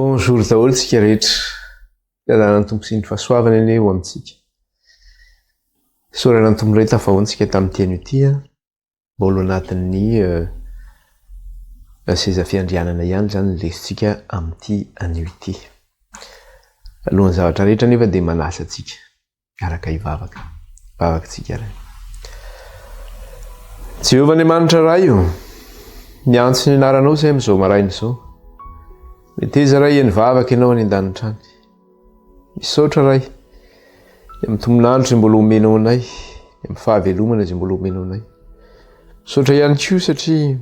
Bonjour daholo tsika rehetra. Ialana tompo sy ny fahasoavana eny eo amintsika. Sorana ny tompo iray tafahoantsika tamin'ny teny ity mbola anatin'ny seza fiandrianana ihany zany lesintsika amin'ity anio ity. Alohan'ny zavatra rehetra nefa dia manasa antsika araka hivavaka. Vavakantsika iray. Jehovah'Andriamanitra raha io, miantso ny anaranao izay amin'izao maraina izao. Miteza ray ny vavaka ianao any an-danitrany. Misaotra ray amin'ny tombonandro izay mbola omenao anay, amin'ny fahavelomana izay mbola omenao anay. Misaotra ihany koa satria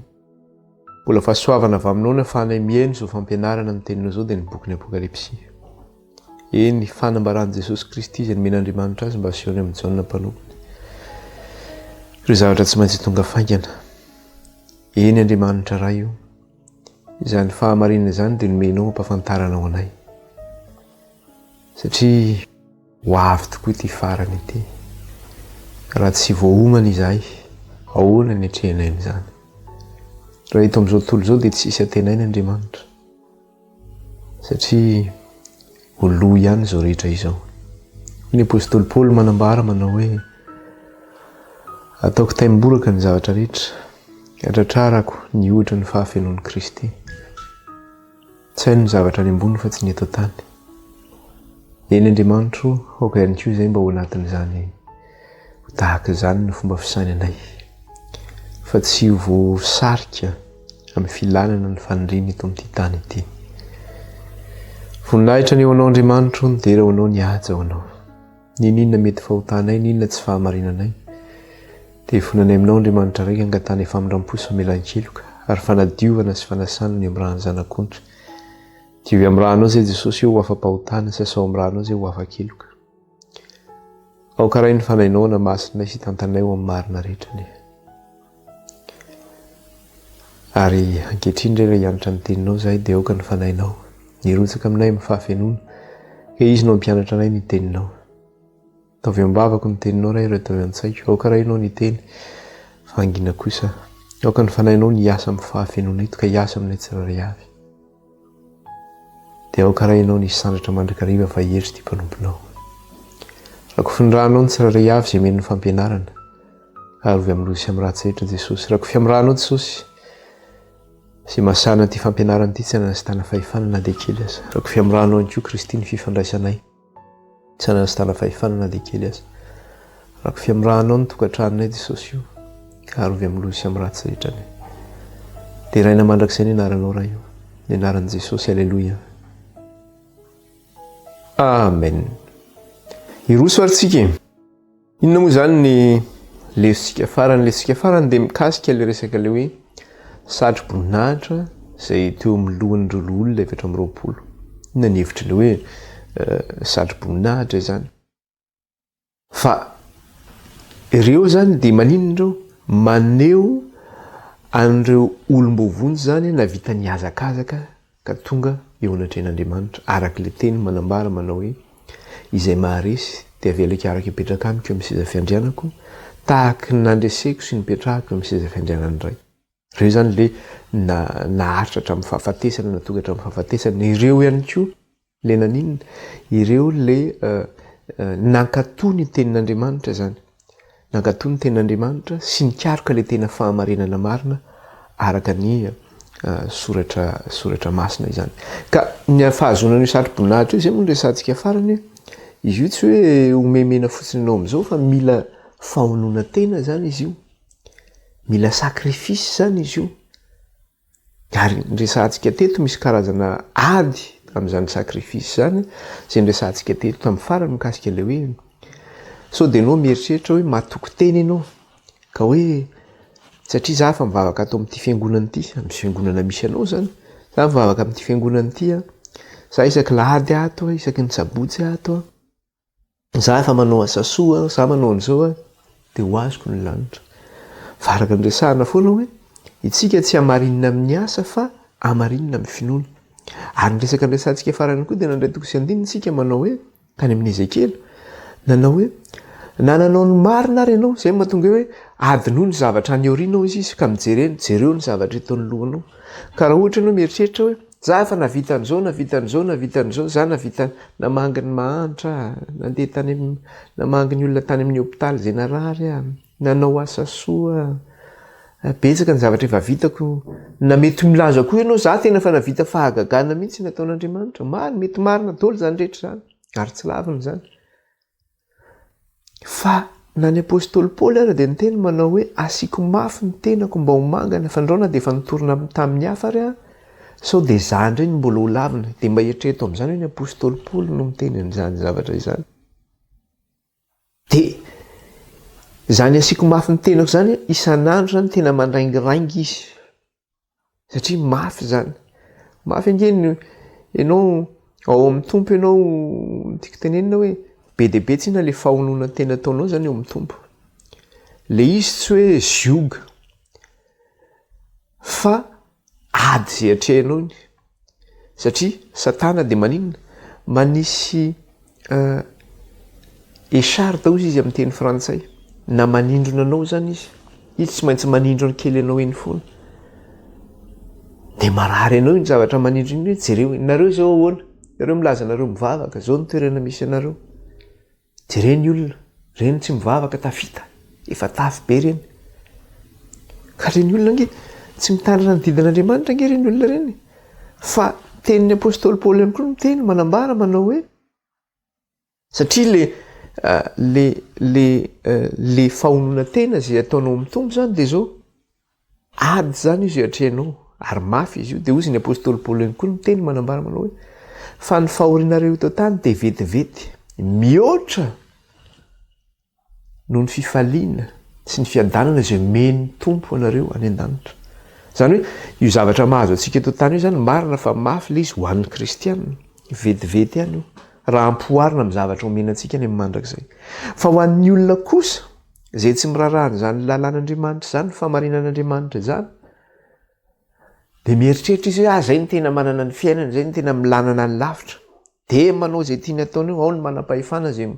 mbola fahasoavana avy aminao ny ahafahanay mihaino izao fampianarana ny teninao izao dia ny boky ny Apokalipsy. Eny fanambaran'i Jesosy Kristy izay nomen'Andriamanitra azy mba asehony amin'ny Jaona mpanompo. Ireo zavatra tsy maintsy tonga faingana. Eny Andriamanitra raha io. Izany fahamarinana izany dia nomenao ampafantaranao anay. Satria ho avy tokoa ity farany ity. Raha tsy voahomana izahay, ahoana ny hatrehanay izany. Raha hito amin'izao tontolo izao dia tsisy antenaina Andriamanitra. Satria ho lo ihany izao rehetra izao. Ny apôstôly Paoly manambara manao hoe ataoko taimboraka ny zavatra rehetra, hatratrarako ny ohatra ny fahafenoan'i Kristy. Tsy haino ny zavatra any ambony fa tsy ny eto tany. Eny Andriamanitra aoka ihany koa izay mba ho anatin'izany ho tahaka izany ny fomba fisainanay. Fa tsy ho voasarika amin'ny filanana ny faniriana eto amin'ity tany ity. Voninahitra ny eo anao Andriamanitra dia eo anao ny haja ao anao. Ninona mety fahotanay, ninona tsy fahamarinanay. Dia fonanay aminao Andriamanitra raika angatany famindram-po sy famelan-keloka ary fanadiovana sy fanasana ny amin'ny rahan'ny zanak'ondry. Diovy amin'ny rahanao izay Jesosy eo ho afa-pahotana, sasao amin'ny rahanao izay ho afa-keloka. Ao karay ny fanainao na masinay sy tantanay ho amin'ny marina rehetra. Ary ankehitriny indray hianatra ny teninao izahay dia aoka ny fanainao. Nirotsaka aminay amin'ny fahafenoana, ka izy no hampianatra anay ny teninao. Ataovy ambavako ny teninao ray ireo atao an-tsaiko. Aoka ray ianao ny teny, fangina kosa. Aoka ny fanainao ny hiasa amin'ny fahafenoana eto, ka hiasa aminay tsirairay avy. Dia aoka ray ianao ny sandratra mandrakariva fa hery ity mpanomponao. Rakofindrahanao ny tsirairay avy izay men'ny fampianarana, ary ovy amin'ny loza sy amin'ny ratsy rehetra Jesosy. Rakofy amin'ny rahanao Jesosy, sy masana ty fampianarana ity tsy hanasitana fahefanana dia kely aza. Rakofy amin'ny rahanao ihany koa Kristy ny fifandraisanay, tsy hanasitana fahefanana dia kely aza. Rakofy amin'ny rahanao ny tokantranonay Jesosy io, ary ovy amin'ny loza sy amin'ny ratsy rehetra. Dia raina mandrakizay ny anaranao raha io, ny anaran'i Jesosy, alleluia. Amen. Iroso aritsika. Inona moa zany ny lesitsika farany dia mikasika ilay resaka ilay hoe satroboninahitra izay teo amin'ny lohan'ireo olona 720. Inona ny hevitra ilay hoe satroboninahitra izany. Fa ireo zany dia maninona ireo? Maneho an'ireo olom-bovonjy zany na vita niazakazaka ka tonga eo anatrehan'Andriamanitra. Araka ilay teny manambara manao hoe izay maharesy dia avelako araka hipetraka amiko amin'ny seza fiandrianako, tahaka ny nandreseko sy nipetrahako amin'ny seza fiandrianana iray. Ireo zany ilay naharitra hatramin'ny fahafatesana, natonga hatramin'ny fahafatesana. Ireo ihany koa ilay naninona? Ireo ilay nankatoa ny tenin'Andriamanitra zany. Nankatoa ny tenin'Andriamanitra sy nikaroka ilay tena fahamarinana marina araka ny soratra masina izany. Ka ny fahazonana io satroboninahitra io izay moa resantsika farany, izy io tsy hoe omemena fotsiny anao amin'izao fa mila fahonoana tena zany izy io. Mila sakrifisy zany izy io. Ary resantsika teto misy karazana ady amin'izany sakrifisy zany, izay resantsika teto tamin'ny farany mikasika ilay hoe sao dia ianao mieritreritra hoe mahatoky tena ianao ka hoe satria za fa mivavaka atao amin'ity fiangonana ity, amin'ny fiangonana misy anao zany, za mivavaka amin'ity fiangonana ity, za isaky lahady ato, isaky ny sabotsy ato, za fa manao asa soa, za manao an'izao, dia ho azoko ny lanitra. Fa araka ny resahana foana hoe itsika tsy hamarinina amin'ny asa fa hamarinina amin'ny finoana. Ary ny resaka ny resantsika farany koa dia nandray toko sy andinitsika manao hoe tany amin'ny Ezekela, nanao hoe nananao ny marina ary ianao, izay mahatonga hoe adinao ny zavatra any aorianao izy ka mijereo ny zavatra eto amin'ny lohanao. Ka raha ohatra ianao mieritreritra hoe za efa navitan'zao navitan'zao navitan'zao za navita namangy ny mahantra nandeha tany namangy ny olona tany amin'ny hopitaly Jenarary a nanao asa soa betsaka ny zavatra efa vitako na mety milaza koa ianao za tena fa navita fahagagana mihitsy nataon'Andriamanitra mety marina dolo zany rehetra zany ary tsy laviny zany fa na ny apôstôly Paoly ara dia ny teny manao hoe asiako mafy ny tenako mba ho mangana fa ndraona dia efa nitorina tamin'ny hafa ary a sao dia zany ireny mbola ho lavina dia mba eritrereto amin'izany hoe ny apôstôly Paoly no miteny an'izany zavatra izany dia zany asiako mafy ny tenako zany isan'andro zany tena mandraingirangy izy satria mafy zany mafy angeny ianao ao amin'ny tompo ianao tiako tenenina hoe be dia be tsy na le fahonoana tena ataonao zany eo amin'ny tompo le izy tsy hoe zioga fa ady zay atrehanao iny satria satana dia maninona manisy écharde ozy izy amin'ny teny frantsay na manindrona anao zany izy tsy maintsy manindro ny kely anao eny foana dia marary anao iny zavatra manindro iny hoe jereo nareo zao ahoana nareo milaza nareo mivavaka zao ny toerana misy anareo jereny olona reny tsy mivavaka tafita efa tafy be reny ka reny olona nge tsy mitandrina ny didin'Andriamanitra nge reny olona reny fa tenin'ny apôstôly Paoly ihany koa no miteny manambara manao hoe satria le fahonoana tena zay ataonao mitombo zany dia zao ady zany izy atrehanao ary mafy izy io dia ozy ny apôstôly Paoly ihany koa no miteny manambara manao hoe fa ny fahorianareo eto tany dia vetivety mihoatra noho ny fifaliana sy ny fiadanana izay meny tompo anareo any an-danitra zany hoe io zavatra mahazo antsika eto tany io zany marina fa mafy le izy ho an'ny kristianina vetivety ihany io raha ampoarina amin'ny zavatra omenantsika any amin'ny mandrakizay fa ho an'ny olona kosa zay tsy mirarahana zany lalàn'Andriamanitra zany famarinan'Andriamanitra zany dia mieritreritra izy hoe zay ny tena manana ny fiainana zay ny tena milanana ny lavitra dia manao zay tiany ataony ao ny manam-pahefana zay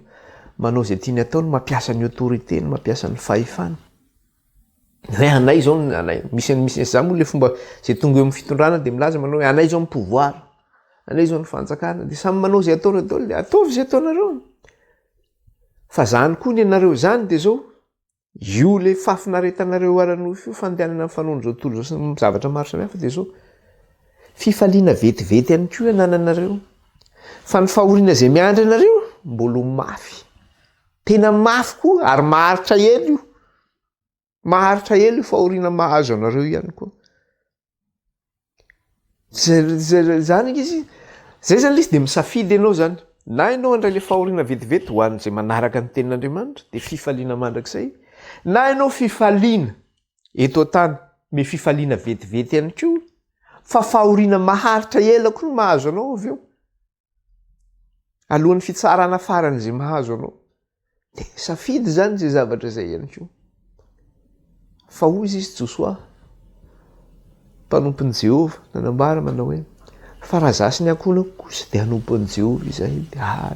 manao zay tiany ataony mampiasa ny autorité mampiasa ny fahefana anay zao misy za moa le fomba zay tonga eo amin'ny fitondrana dia milaza manao hoe anay zao ny pouvoir anay zao ny fanjakana dia samy manao zay ataona daholo dia ataovy zay ataonareo fa zany koa ny anareo zany dia zao io le fafinaretanareo aranofo io fandehanana amin'ny fanaony zao tontolo zao sy zavatra maro samihafa dia zao fifaliana vetivety ihany koa anananareo fa ny fahoriana zay miandry anareo mbola mafy tena mafy koa ary maharitra elo io maharitra elo io fahoriana mahazo anareo ihany koa zany izy zay zany le izy dia misafidy ianao zany na ianao andray le fahoriana vetivety ho an'izay manaraka ny tenin'Andriamanitra dia fifaliana mandrakizay na ianao fifaliana eto an-tany me fifaliana vetivety ihany koa fa fahoriana maharitra ela koa no mahazo anao avy eo alohan'ny fitsarana farany zay mahazo anao dia safidy zany zay zavatra zay ihany koa fa ozy izy Josoa mpanompon'i Jehova nanambara manao hoe fa raha zasy ny akohona kosa dia hanompon'i Jehova izay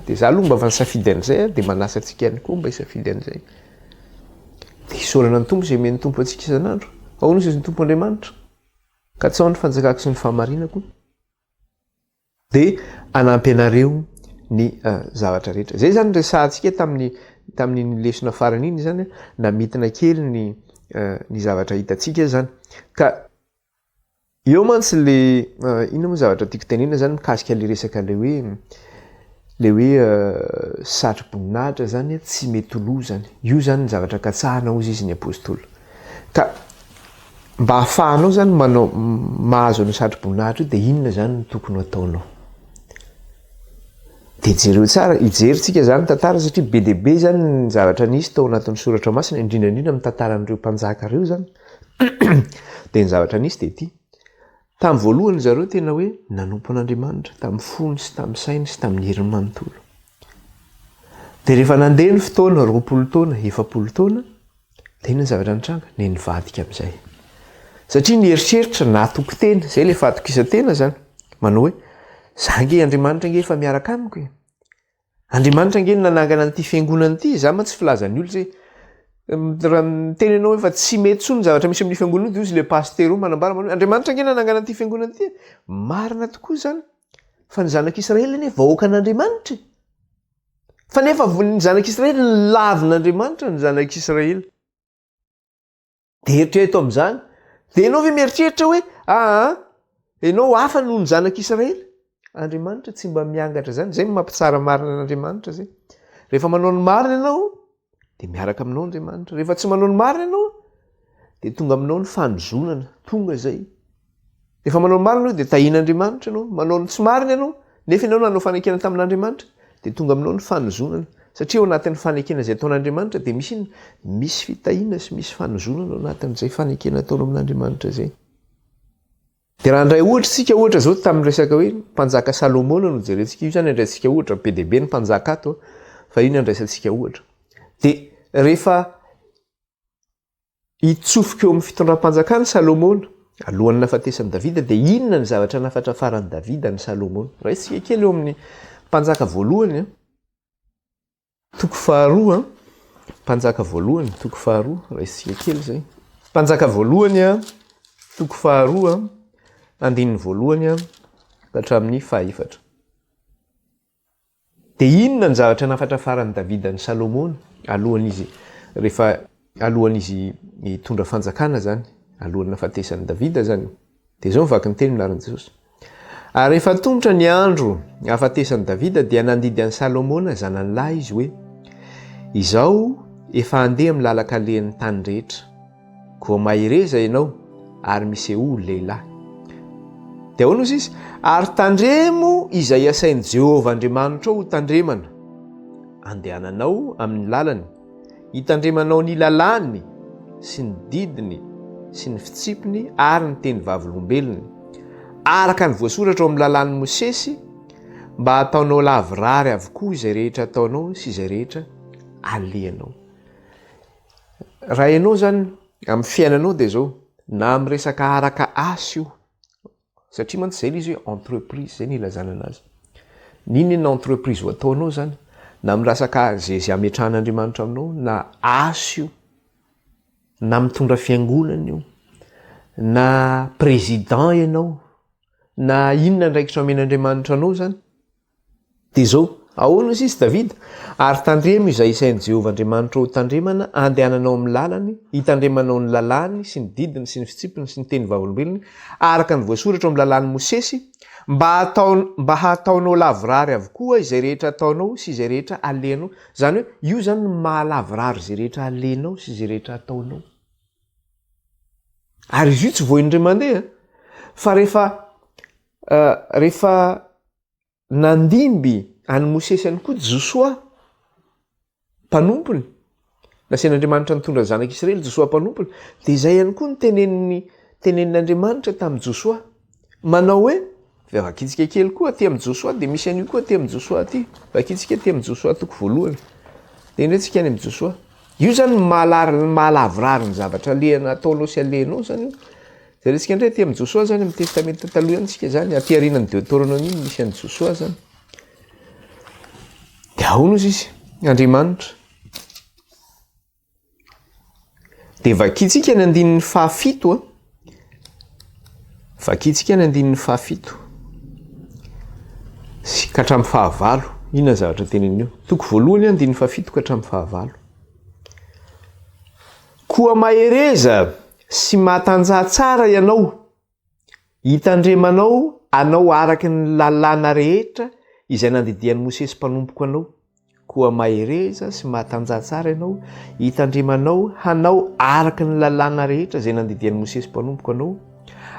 dia za aloha mba fa nisafidy an'izay dia manasa antsika ihany koa mba hisafidy an'izay dia isaorana ny tompo izay meny tompo antsika isan'andro ahoana izy ny tompo Andriamanitra ka tsy ao ny fanjakako sy ny fahamarinako dia hanampy anareo ny zavatra rehetra zay zany resahantsika tamin'ny lesona farany iny zany namitina kely ny zavatra hitantsika zany ka eo mantsy le inona moa zavatra tiako tenena zany mikasika le resaka le hoe satry-boninahitra zany tsy mety lozany io zany ny zavatra katsahana ozy izy ny apôstôly ka mba hahafahanao zany manao mahazo ny satry-boninahitra io dia inona zany no tokony ataonao dia jereo tsara hijeryntsika zany tantara satria be dia be zany ny zavatra nisy tao anatin'ny soratra masina indrindrandrindra amin'ny tantaran'ireo mpanjaka ireo zany dia ny zavatra nisy dia ity tamin'ny voalohany zareo tena hoe nanompo an'Andriamanitra tamin'ny fony sy tamin'ny sainy sy tamin'ny herin'ny manontolo dia rehefa nandeha ny fotoana 20 taona 70 taona dia inona ny zavatra nitranga ne nivadika amin'izay satria ny eritreritra natoko tena zay le fatokisa-tena zany manao hoe za nge Andriamanitra nge efa miaraka amiko Andriamanitra nge nanangana n'ity fiangonana ity za ma tsy filazan'ny olo zay raha tenenao efa tsy mety tsony zavatra misy amin'ny fiangonana de izy le pastero manambara manao andriamanitra angena nangana ty fiangonana ty marina tokoa zany fa ny zanak'Israely ane vahoakan'Andriamanitra fa nefa ny zanak'Israely ny lavin'Andriamanitra ny zanak'Israely de eritrereto am'izany de ianao ve mieritreritra hoe ianao hafa noho ny zanak'Israely Andriamanitra tsy mba miangatra zany zay mampitsara marina an'Andriamanitra zay rehefa manao ny marina ianao de miaraka aminao Andriamanitra rehefa tsy manao ny marina ianao de tonga aminao ny fanozonana tonga zay rehefa manao ny marina de tahin'Andriamanitra ianao manao ny tsy marina ianao nefa ianao nanao fanekena tamin'Andriamanitra de tonga aminao ny fanozonana satria ao anatin'ny fanekena zay ataon'Andriamanitra de misy fitahiana sy misy fanozonana ao anatin'izay fanekena ataonao amin'Andriamanitra zay de raha ndray ohatra sika ohatra zao tamin'ny resaka hoe mpanjaka Salomona no jerentsika io zany andraisika ohatra be deabe ny mpanjaka ato fa io ny andraisantsika ohatra de rehefa hitsofika eo amin'ny fitondram-panjakana Salomona alohan'ny nahafatesan'i Davida de inona ny zavatra nafatra faran'i Davida ny Salomona raisika kely eo amin'ny mpanjaka voalohany toko faharoa mpanjaka voalohany toko faharoa raisika kely zay mpanjaka voalohany toko faharoa andininy voalohany hatramin'ny fahaefatra de inona ny zavatra nafatra faran'i Davida ny Salomona alohan'izy hitondra fanjakana zany alohan'ny nahafatesan'i Davida zany de zao mivaky ny teny minaran'i Jesosy ary rehefa tongotra ny andro hahafatesan'i Davida dia nandidy an'i Salomona zanany lahy izy hoe izao efa andeha amin'ny lalaka lehan'ny tany rehetra koa mahireza ianao ary miseho lehilahy de ahoana izy ary tandremo izay asain'i Jehovah Andriamanitra ho tandremana andehananao amin'ny lalany hitandremanao ny lalàny sy ny didiny sy ny fitsipiny ary ny teny vavolombelony araka ny voasoratra ao amin'ny lalàn'i Mosesy mba ataonao lavirary avokoa izay rehetra ataonao sy izay rehetra alehanao raha ianao zany amin'ny fiainanao de zao na amin'ny resaka araka asa io satria mantsy zay izy hoe entreprise zay ny ilazana anazy niny na entreprise ho ataonao zany na mirasaka zay ametrahan'Andriamanitra aminao na asa io na mitondra fiangonana io na président ianao na inona ndraikitra amen'Andriamanitra anao zany de zao ahoana izy Davida ary tandremo izay isain'i Jehovah Andriamanitra ho tandremana andehananao amin'ny lalany hitandremanao ny lalàny sy ny didiny sy ny fitsipiny sy ny teny vavolombelony araka ny voasoratra amin'ny lalàn'ny Mosesy mba hataonao lavirary avokoa izay rehetra ataonao sy izay rehetra alenao zany hoe io zany ny mahalavirary izay rehetra alenao sy izay rehetra ataonao ary izy io tsy voaindray mandeha fa rehefa nandimby any Mosesy any koa Josoa mpanompony nasen'Andriamanitra nitondra ny zanak'Israely Josoa mpanompony de izay ihany koa ny tenenin'Andriamanitra tamin'i Josoa manao hoe vakitsika kely koa aty amin'ny Josoa de misy an'io koa aty amin'ny Josoa aty vakitsika aty amin'ny Josoa toko voalohany de ndretsika any amin'ny Josoa io zany mahalavirary ny zavatra lehana ataonao sy alehanao zany io de resika ndray aty amin'ny Josoa zany amin'ny testamenta taloha antsika zany aty arinan'ny Deutéronome misy an'i Josoa zany de ahoana izy Andriamanitra de vakitsika ny andinin'ny fahafito vakitsika ny andinin'ny fahafito sy ka hatramin'ny fahavalo inona zavatra tenen'io toko voalohany andinin'ny fahafito ka hatramin'ny fahavalo koa mahereza sy mahatanjaha tsara ianao hitandremanao anao araky ny lalàna rehetra izay nandidian'i Mosesy mpanompoko anao koa mahereza sy mahatanjaha tsara ianao hitandremanao hanao araky ny lalàna rehetra izay nandidian'i Mosesy mpanompoko anao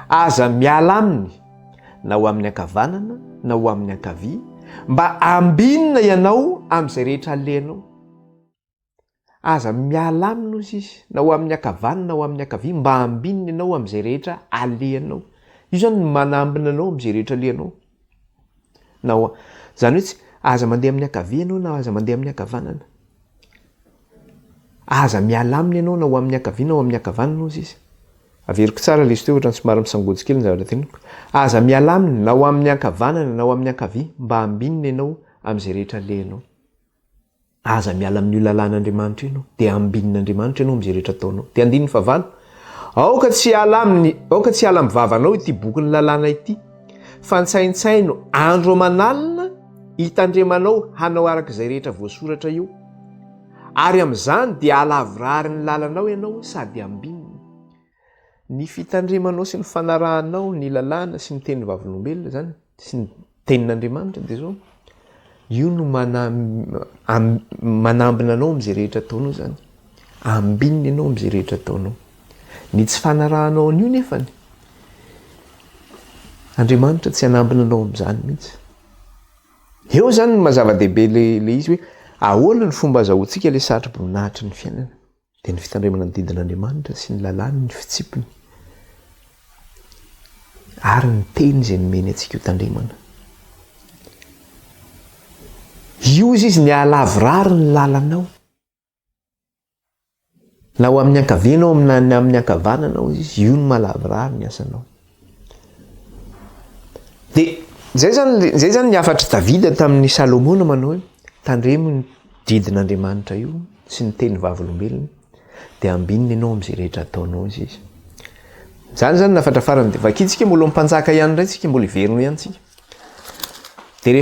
aza miala aminy na ho amin'ny ankavanana na ho amin'ny ankavia mba ambinina ianao amin'izay rehetra alehanao aza miala aminy ozy izy na ho amin'ny ankavanana na ho amin'ny ankavia mba ambinina ianao amin'izay rehetra alehanao io zany manambina anao amin'izay rehetra alehanao na zany hoe tsy aza mandeha amin'ny ankavia ianao na aza mandeha amin'ny ankavanana aza miala aminy ianao na ho amin'ny ankavia na ho amin'ny ankavanana ozy izy averiko tsara le izy teo ohatra ny somary misangotsy kely ny zavatra teniko aza miala aminy na ho amin'ny ankavanana na ho amin'ny ankavia mba ambinina ianao amin'izay rehetra alehanao aza miala amin'io lalàn'andriamanitra ianao dia ambinin'andriamanitra ianao am'izay rehetra ataonao. Dia andininy favalo, aoka tsy hala amin'ny vavanao ity bokyny lalàna ity, fa ntsaintsaino andro aman'alina hitandremanao hanao arak'izay rehetra voasoratra io, ary amin'izany dia alavirary ny lalanao ianao sady ambininy. Ny fitandremanao sy ny fanarahanao ny lalàna sy ny tenin'ny vavolombelona zany sy ny tenin'andriamanitra dia zao, io no manambina anao am'izay rehetra ataonao zany, ambininy ianao am'izay rehetra ataonao. Ny tsy fanarahanao an'io nefany Andriamanitra tsy hanambina anao am'izany mihitsy. Eo zany ny mazava-dehibe le izy hoe ahoana ny fomba azahoantsika le sarotro-boninahitra ny fiainana, dia ny fitandremana ny didin'Andriamanitra sy ny lalàny ny fitsipiny ary ny teny izay nomeny antsika io tandremana. Io izy ny alavirary ny lalanao, na ho amin'ny ankavianao na amin'ny ankavananao izy, io no malavirary ny asanao. Dia zay zany ny afatry Davida tamin'ny Salomona manao hoe tandremo ny didin'Andriamanitra io sy ny teny vavolombelona dia ambininy ianao am'izay rehetra ataonao izy. Zany nafatra farany dia vakitsika mbola mpanjaka ihany indray tsika, mbola iverina ihany tsika. Dia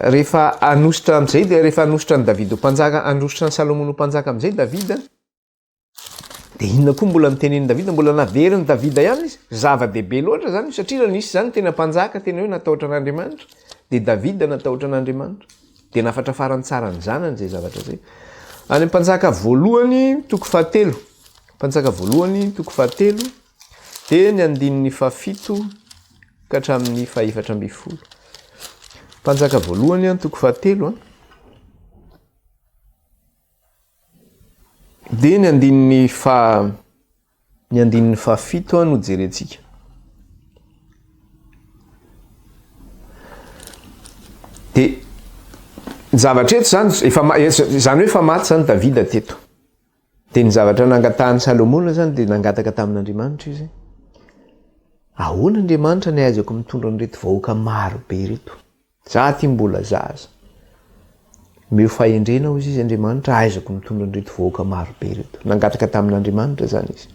rehefa anositra am'izay, dia rehefa anositra ny Davida ho mpanjaka, anositra ny Salomona ho mpanjaka am'izay Davida, dia inona koa mbola nitenen'i Davida, mbola naveriny Davida ihany izy, zava-dehibe loatra zany, satria raha nisy zany tena mpanjaka tena hoe natahotra an'Andriamanitra, dia Davida natahotra an'Andriamanitra, dia nafatra farany tsara ny zanany zay zavatra zay. Any mpanjaka voalohany toko 7, mpanjaka voalohany toko 7, dia ny andininy 7 ka hatramin'ny 410. Mpanjaka voalohany toko 7 dia ny andininy 7 no jerentsika. Dia ny zavatra eto zany hoe efa maty zany Davida teto. Dia ny zavatra nangatahany Salomona zany dia nangataka tamin'Andriamanitra izy, ahoana Andriamanitra ny aizako mitondra an'ireto vahoaka maro be reto, za ty mbola zaza, meo fahendrenao izy Andriamanitra, aizako mitondra an'ireto vahoaka maro be reto. Nangataka tamin'Andriamanitra zany izy.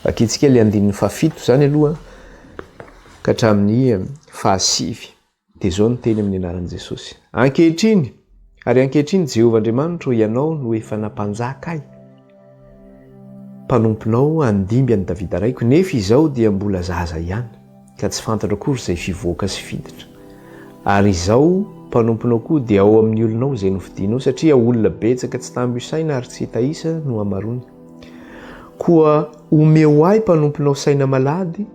Vakitsika le andininy 7 zany aloha ka hatramin'ny 5. Dia zao ny teny amin'ny anaran'i Jesosy: ankehitriny Jehovah Andriamanitra ianao no efa nampanjaka ahy, mpanomponao andimby an'i Davida raiko, nefa izao dia mbola zaza ihany ka tsy fantatra akory izay fivoaka sy fiditra. Ary izao mpanomponao koa dia ao amin'ny olonao izay nofidianao, satria olona betsaka tsy tambo saina ary tsy hita isa no amarony. Koa omeo ahy mpanomponao saina malady,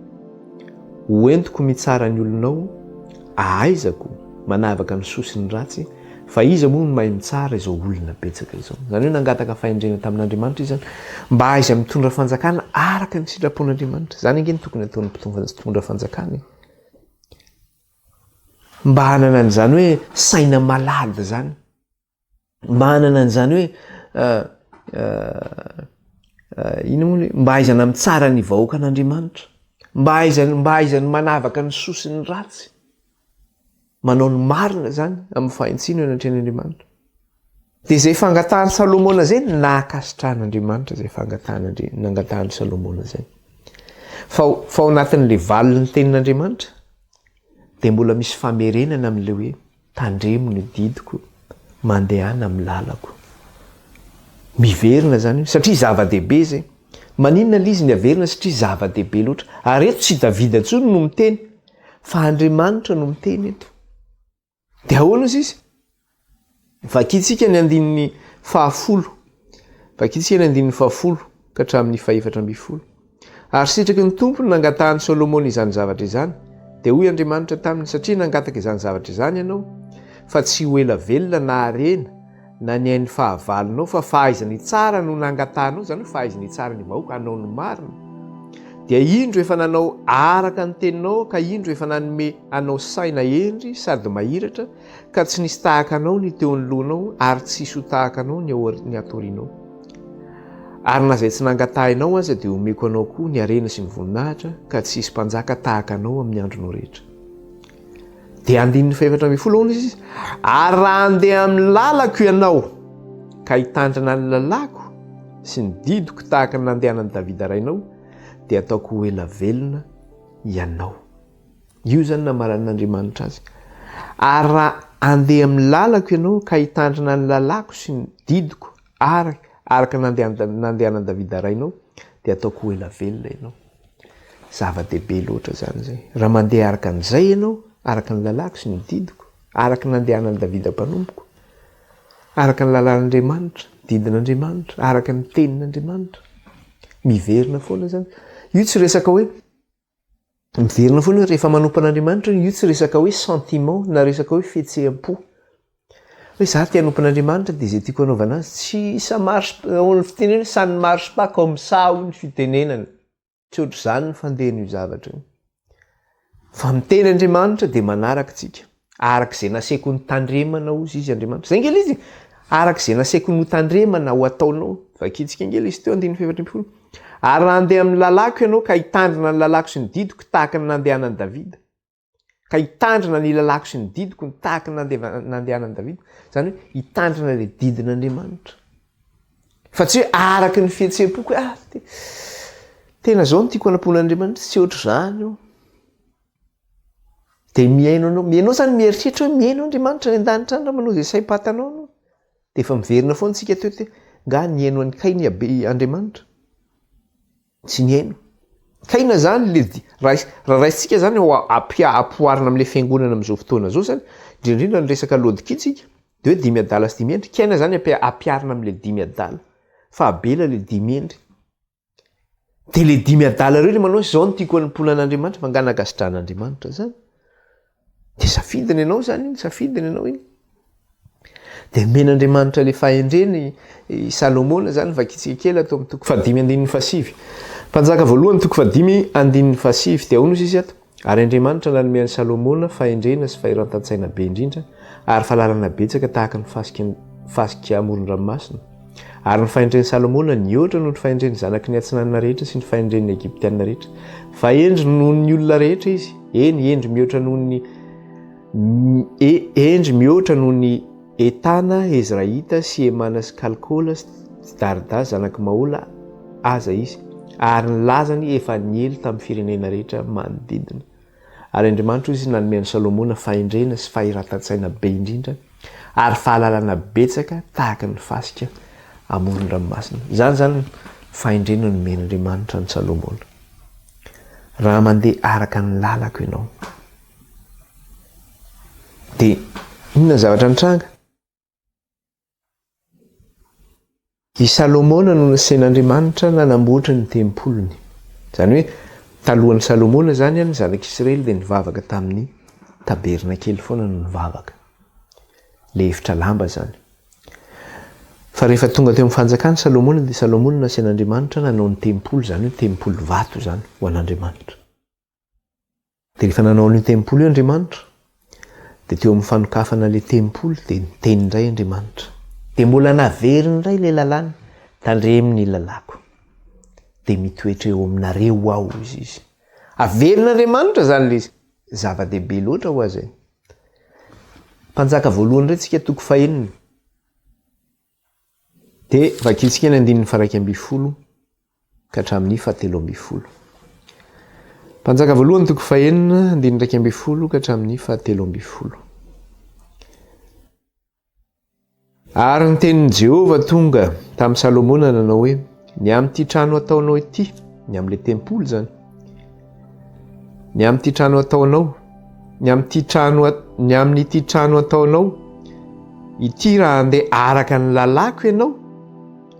hoentiko mitsara ny olonao, ahaizako manavaka ny sosiny ratsy, fa iza moa no mahay mitsara izao olona betsaka izao. Zany hoe nangataka fahendrena tamin'Andriamanitra izy zany, mba aiza mitondra fanjakana araka ny sitrapon'Andriamanitra. Zany angeny tokony ataon'ny mpitondra fanjakana, mba hanana an'izany hoe saina malady zany, mba hanana an'izany hoe mba aizana mitsara ny vahoaka an'Andriamanitra, mba aizany manavaka ny sosiny ratsy, manao ny marina zany amin'ny fahentsino anatrehan'ny Andriamanitra. Dia zay fangatahany Salomona zay nakasitrahan'Andriamanitra, zay nangatahany Salomona zay. Fa ao anatin'le valiny tenin'Andriamanitra dia mbola misy famerenana amin'le hoe tandremo ny didiko, mandehana amin'ny lalako. Miverina zany, satria zava-dehibe zay. Maninona l'izy ny averina satria zava-dehibe loatra. Ary eto tsy Davida intsony no miteny, fa Andriamanitra no miteny eto. Dia ahoana izy? Vakitsika ny andininy 10. Vakitsika ny andininy 10 ka hatramin'ny 410. Ary sitraky ny tompony nangatahany Salomona izany zavatra izany, dia hoy Andriamanitra taminy: satria nangataka izany zavatra izany ianao, fa tsy ho ela velona na harena na ny hain'ny fahavalonao, fa fahaizany tsara no nangatahanao, zany hoe fahaizany tsara ny vahoaka, hanao ny marina. Dia indro efa nanao araka ny teninao, ka indro efa nanome anao saina endry sady mahiratra, ka tsy nisy tahaka anao ny teo anoloanao, ary tsy hisy ho tahaka anao ny atorianao. Ary na izay tsy nangatahinao aza dia omeko anao koa ny harena sy ny voninahitra, ka tsy hisy mpanjaka tahaka anao amin'ny andronao rehetra. dia andininy faefatra ambin'ny folo hono izy ary raha andeha amin'ny lalako ianao ka hitandrina ny lalako sy ny didiko tahaka ny nandehanan'i Davida rainao dia ataoko ho ela velona ianao. Io zany namaran'Andriamanitra azy. Ary raha andeha amin'ny lalako ianao ka hitandrina ny lalako sy ny didiko araka nandehanan'i Davida rainao dia ataoko ho ela velona ianao. Zava-dehibe loatra zany zay. Raha mandeha araka an'izay ianao, araka ny lalako sy ny didiko, araka ny nandehanan'i Davida mpanomboko, araka ny lalàn'Andriamanitra, didin'Andriamanitra, araka ny tenin'Andriamanitra, miverina foana zany. Io tsy resaka hoe miverina foana rehefa manompo an'Andriamanitra, io tsy resaka hoe sentiment na resaka hoe fihetseham-po. Hoe za tia nompon'Andriamanitra dia izay tiako hanaovana azy, tsy ça marche, ny fitenenana ça ne marche pas comme ça hoy ny fitenenana. Tsy ohatr'izany ny fandehan'io zavatra io. Fa miteny Andriamanitra dia manaraka tsika. Arak'izay nasaiko ny tandremana ozy izy Andriamanitra. Zay ngely izy. Arak'izay nasaiko ny tandremana ho ataonao. Vakitsika ngely izy teo andiny faefatra ambin'ny folo. Ary raha andeha amin'ny lalako ianao ka hitandrina ny lalako sy ny didiko tahaka ny nandehanan'i Davida. Ka hitandrina ny lalako sy ny didiko ny tahaka ny nandehanan'i Davida. Zany hoe hitandrina ilay didin'Andriamanitra. Fa tsy hoe araka ny fihetseham-poko hoe tena zao no tiako hanapon'Andriamanitra, tsy ohatr'izany io. Dia miainao zany mieritreritra hoe miaino Andriamanitra ny an-danitra any raha manao izay saim-patanao no. Dia efa miverina foana tsika teo nga niaino an'i Kainy Andriamanitra. Tsy niaino. Kaina zany raha raisitsika zany ampoarina amin'ilay fiangonana amin'izao fotoana zao zany, indrindra ny resaka lodikitsika, dia hoe 5 adala sy 5 endry. Kaina zany ampiarina amin'ilay 5 adala. Fa abela ilay 5 endry. Dia ilay 5 adala ireo manao izao no tiako hanampona an'Andriamanitra, manganagasitrahan'Andriamanitra zany. Dia safidiny ianao zany iny, safidiny ianao iny. Dia men'Andriamanitra ilay fahendreny Salomona zany vakitsika kely atao amin'ny toko 5:7. Mpanjaka voalohany toko 5:7 dia ahoana izy ato? Ary Andriamanitra nanomean'i Salomona fahendrena sy fahiran-tantsaina be indrindra ary fahalalana betsaka tahaka ny fasika amoron-dranomasina. Ary ny fahendren'i Salomona nihoatra noho ny fahendren'ny zanaky ny Atsinanana rehetra sy ny fahendren'ny Egiptianina rehetra. Fa endry noho ny olona rehetra izy. Endry mihoatra noho ny Etana, Ezraita sy Emana sy Kalkola sy Darda zanaky Maola aza izy. Ary ny lazany efa niely tamin'ny firenena rehetra manodidina. Ary Andriamanitra izy nanomean'i Salomona fahendrena sy fahiran-tantsaina be indrindra ary fahalalana betsaka tahaka ny fasika amoron-dranomasina. Zany fahendrena nomen'Andriamanitra ny Salomona. Raha mandeha araka ny lalako ianao dia inona zavatra nitranga? I Salomona no nasain'Andriamanitra nanamboatra ny tempolony. Zany hoe talohan'ny Salomona zany ny zanak'Israely dia nivavaka tamin'ny tabernakely foana no nivavaka. Le efitra lamba zany. Fa rehefa tonga teo amin'ny fanjakany Salomona dia Salomona nasain'Andriamanitra nanao ny tempolo, zany hoe tempolo vato zany ho an'Andriamanitra. Dia rehefa nanao ny tempolo io Andriamanitra dia teo amin'ny fanokafana ilay tempolo dia niteny indray Andriamanitra. Dia mbola naveriny indray ilay lalàna, tandreminy lalako. Dia mitoetra eo aminareo aho izy. Averin'Andriamanitra zany ilay zava-dehibe loatra ho azy. Mpanjaka voalohany indray tsika toko 9. Dia vakitsika ny 1:12 ka hatramin'ny 17:10. Mpanjaka voalohany toko 9, 1:12 ka hatramin'ny 17:10. Ary ny tenin'i Jehovah tonga tamin'i Salomona nanao hoe: ny amin'ity trano ataonao ity, ny amin'ilay tempolo zany. Ny amin'ity trano ataonao, ny amin'ity trano ataonao ity raha andeha araka ny lalako ianao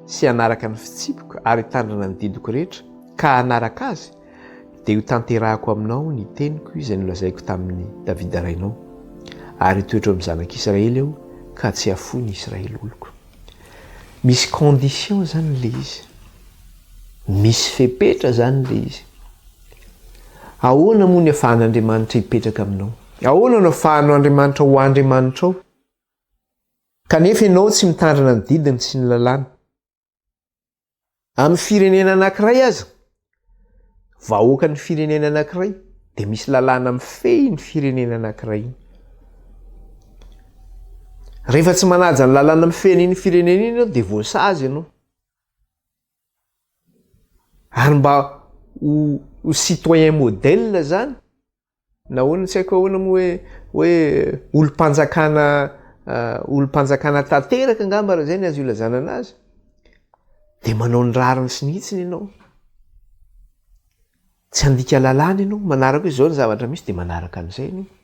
sy hanaraka ny fitsipiko ary hitandrina ny didiko rehetra ka hanaraka azy, dia io tanterahako aminao ny teniko izay nolazaiko tamin'ny Davida rainao, ary hitoetra amin'ny zanak'Israely aho ka tsy hafoy ny Israely oloko. Misy condition zany le izy. Misy fepetra zany le izy. Ahoana moa ny ahafahan'Andriamanitra hipetraka aminao? Ahoana no ahafahanao Andriamanitra ho Andriamanitra ao? Kanefa ianao tsy mitandrina ny didiny sy ny lalàna. Amin'ny firenena anankiray aza, vahoaka ny firenena anankiray, dia misy lalàna mifehy ny firenena anankiray. rehefa tsy manaja ny lalàna mifen'iny firenena iny dia voasazy ianao ary mba ho citoyen modèle zany na hoana tsy haiko ahoana moa hoe olom-panjakana tanteraka angamba raha zay ny azo ilazana anazy dia manao ny rariny sy nitsiny ianao tsy andika lalàna ianao manaraka hoe zao ny zavatra misy dia manaraka an'izay ianao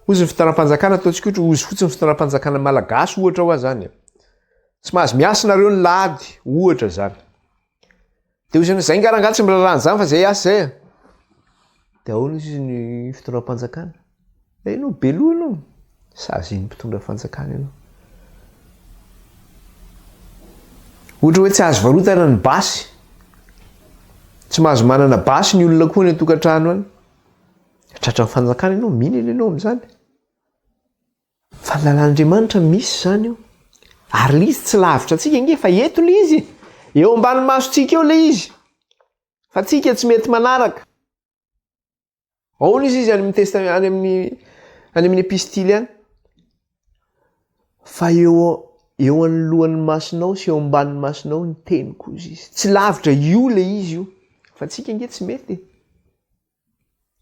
ozy ny fitaram-panjakana ataontsika ohatra ozy fotsiny fitaram-panjakana malagasy ohatra ho azany tsy mahazo miasinareo ny lady ohatra zany dia ozy zay ngarangatsy mirarany zany fa zay asa zay dia ahoana izy ny fitaram-panjakana ianao beloha ianao sazy iny mpitondra fanjakana ianao ohatra hoe tsy azo varotana ny basy tsy mahazo manana basy ny olona koa ny atokantrano any tratra ny fanjakana ianao minina ianao am'zany fa ny lalàn'Andriamanitra misy zany io ary le izy tsy lavitra atsika nge fa eto le izy eo ambany masotsika eo le izy fa tsika tsy mety manaraka ahoana izy any amin'ny epistily any fa eo anolohan'ny masonao sy eo amban'ny masonao ny teny koa izy tsy lavitra io le izy io fa tsika nge tsy mety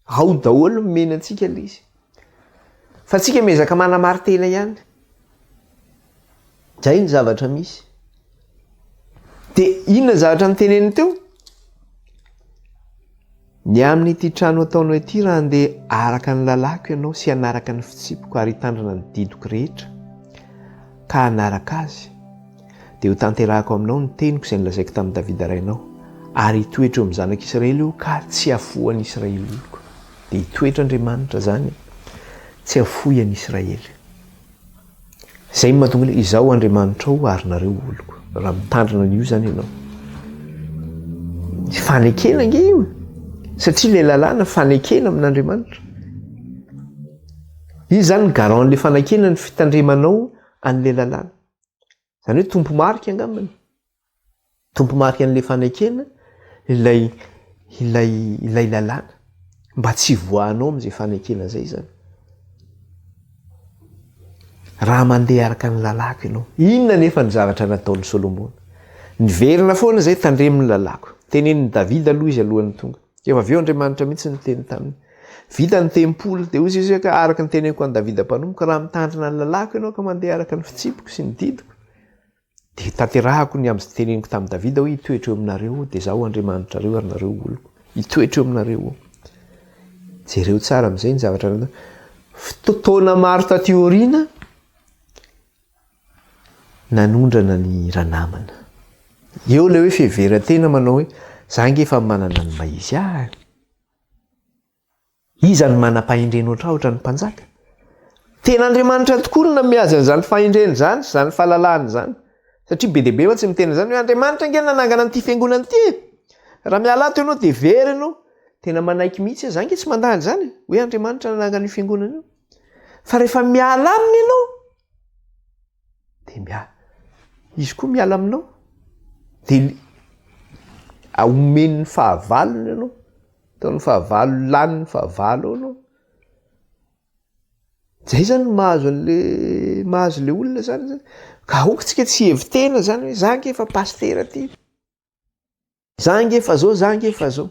ao daholo mimeny atsika le izy fa tsika mezaka manamartena ihany zay ny zavatra misy dia inona ny zavatra nyteneny teo ny amin'ny ity trano ataonao ity raha andeha araka ny lalako ianao sy hanaraka ny fitsipiko ary hitandrina ny didoko rehetra ka hanaraka azy dia ho tanterahako aminao ny teniko izay nilazaiko tamin'ny Davida rainao ary hitoetra eo amin'ny zanak'Israely io ka tsy hafoan'ny Israely oloko dia hitoetra Andriamanitra zany tsy hafoy an'i Israely zay mahatonga hoe izaho Andriamanitra ao ary nareo oloko raha mitandrina an'io zany ianao fanekena nge io satria le lalàna fanekena amin'Andriamanitra izy zany ny garan'le fanekena ny fitandremanao an'le lalàna zany hoe tompo marika angambany tompo marika an'le fanekena ilay lalàna mba tsy voanao am'izay fanekena zay zany raha mandeha araka ny lalako ianao inona nefa ny zavatra nataon'ny Solomona niverina foana zay tandremin'ny lalako tenenin'ny Davida aloha izy alohan'ny tonga efa aveo Andriamanitra mihitsy ny teny taminy vita ny tempolo dia ozy izy ka araka ny teneniko an'i Davida mpanomboka raha mitandrina ny lalako ianao ka mandeha araka ny fitsipiko sy ny didiko dia tanterahako ny amin'izay teneniko tamin'ny Davida hoe hitoetra eo aminareo dia zaho Andriamanitra reo ary nareo oloko hitoetra eo aminareo jereo tsara amin'izay ny zavatra fotoana maro tatioriana nanondrana ny ranamana eo le hoe fiheveran-tena manao hoe za nge efa manana ny maizy iza ny manam-pahendrena ohatrahatra ny mpanjaka tena Andriamanitra tokoa no miazy an'izany fahendreny zany sy zany fahalalahany zany satria be deaibe ma tsy mitena zany hoe Andriamanitra nge nanangana n'ity fiangonana ity raha mialato ianao dia very ianao tena manaiky mihitsy za nge tsy mandany zany hoe Andriamanitra nanangana io fiangonana io fa rehefa miala aminy ianao dia izy koa miala aminao dia aomen'ny fahavalony ianao ataon'ny fahavalo lany ny fahavalo ao ianao zay zany mahazo le olona zany ka okotsika tsy hevitena zany hoe za nge efa pastera ty za nge efa zao za nge efa zao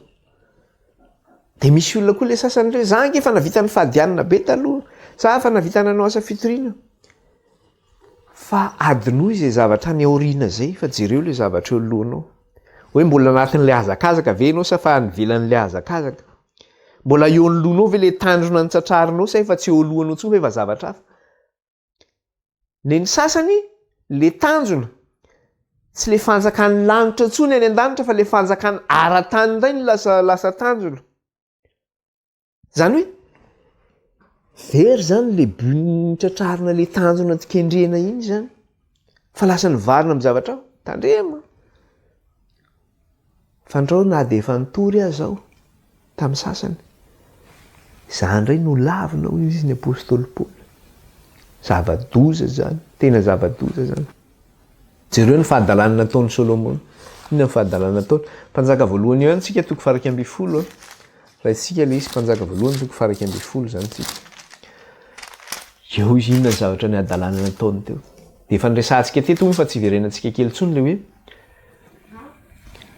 dia misy olona koa le sasany hoe za nge efa navita ny fahadianana be taloha sa fa navita nanao asa fitoriana fa adinoa izay zavatra ny aoriana zay fa jereo le zavatra eo alohanao hoe mbola anatin'le azakazaka ve ianao sa fa nivelan'le azakazaka mbola eo ny lohanao ve le tandrona ny tsatrarinao sa efa tsy eo alohanao tsony fa efa zavatra hafa le ny sasany le tanjona tsy le fanjakany lanitra ntsony any an-danitra fa le fanjakany ara-tany indray ny lasa tanjona zany hoe very zany le bun'ny tratrarina le tanjona ty kendrena iny zany fa lasa nivarina amin'ny zavatra aho tandrema fandrao na dia efa nitory aho zao tamin'ny sasany za ndray no lavinao izy ny apôstôly Paoly zava-doza zany tena zava-doza zany jereo ny fahadalana nataon'ny Solomona inona ny fahadalana nataony mpanjaka voalohany io any tsika toko faraky amby folo raha isika le izy mpanjaka voalohany toko faraky amby folo zany tsika eo izy inona ny zavatra ny adalàna nataony teo. Dia efa niresantsika teto fa tsy iverenantsika kely intsony le hoe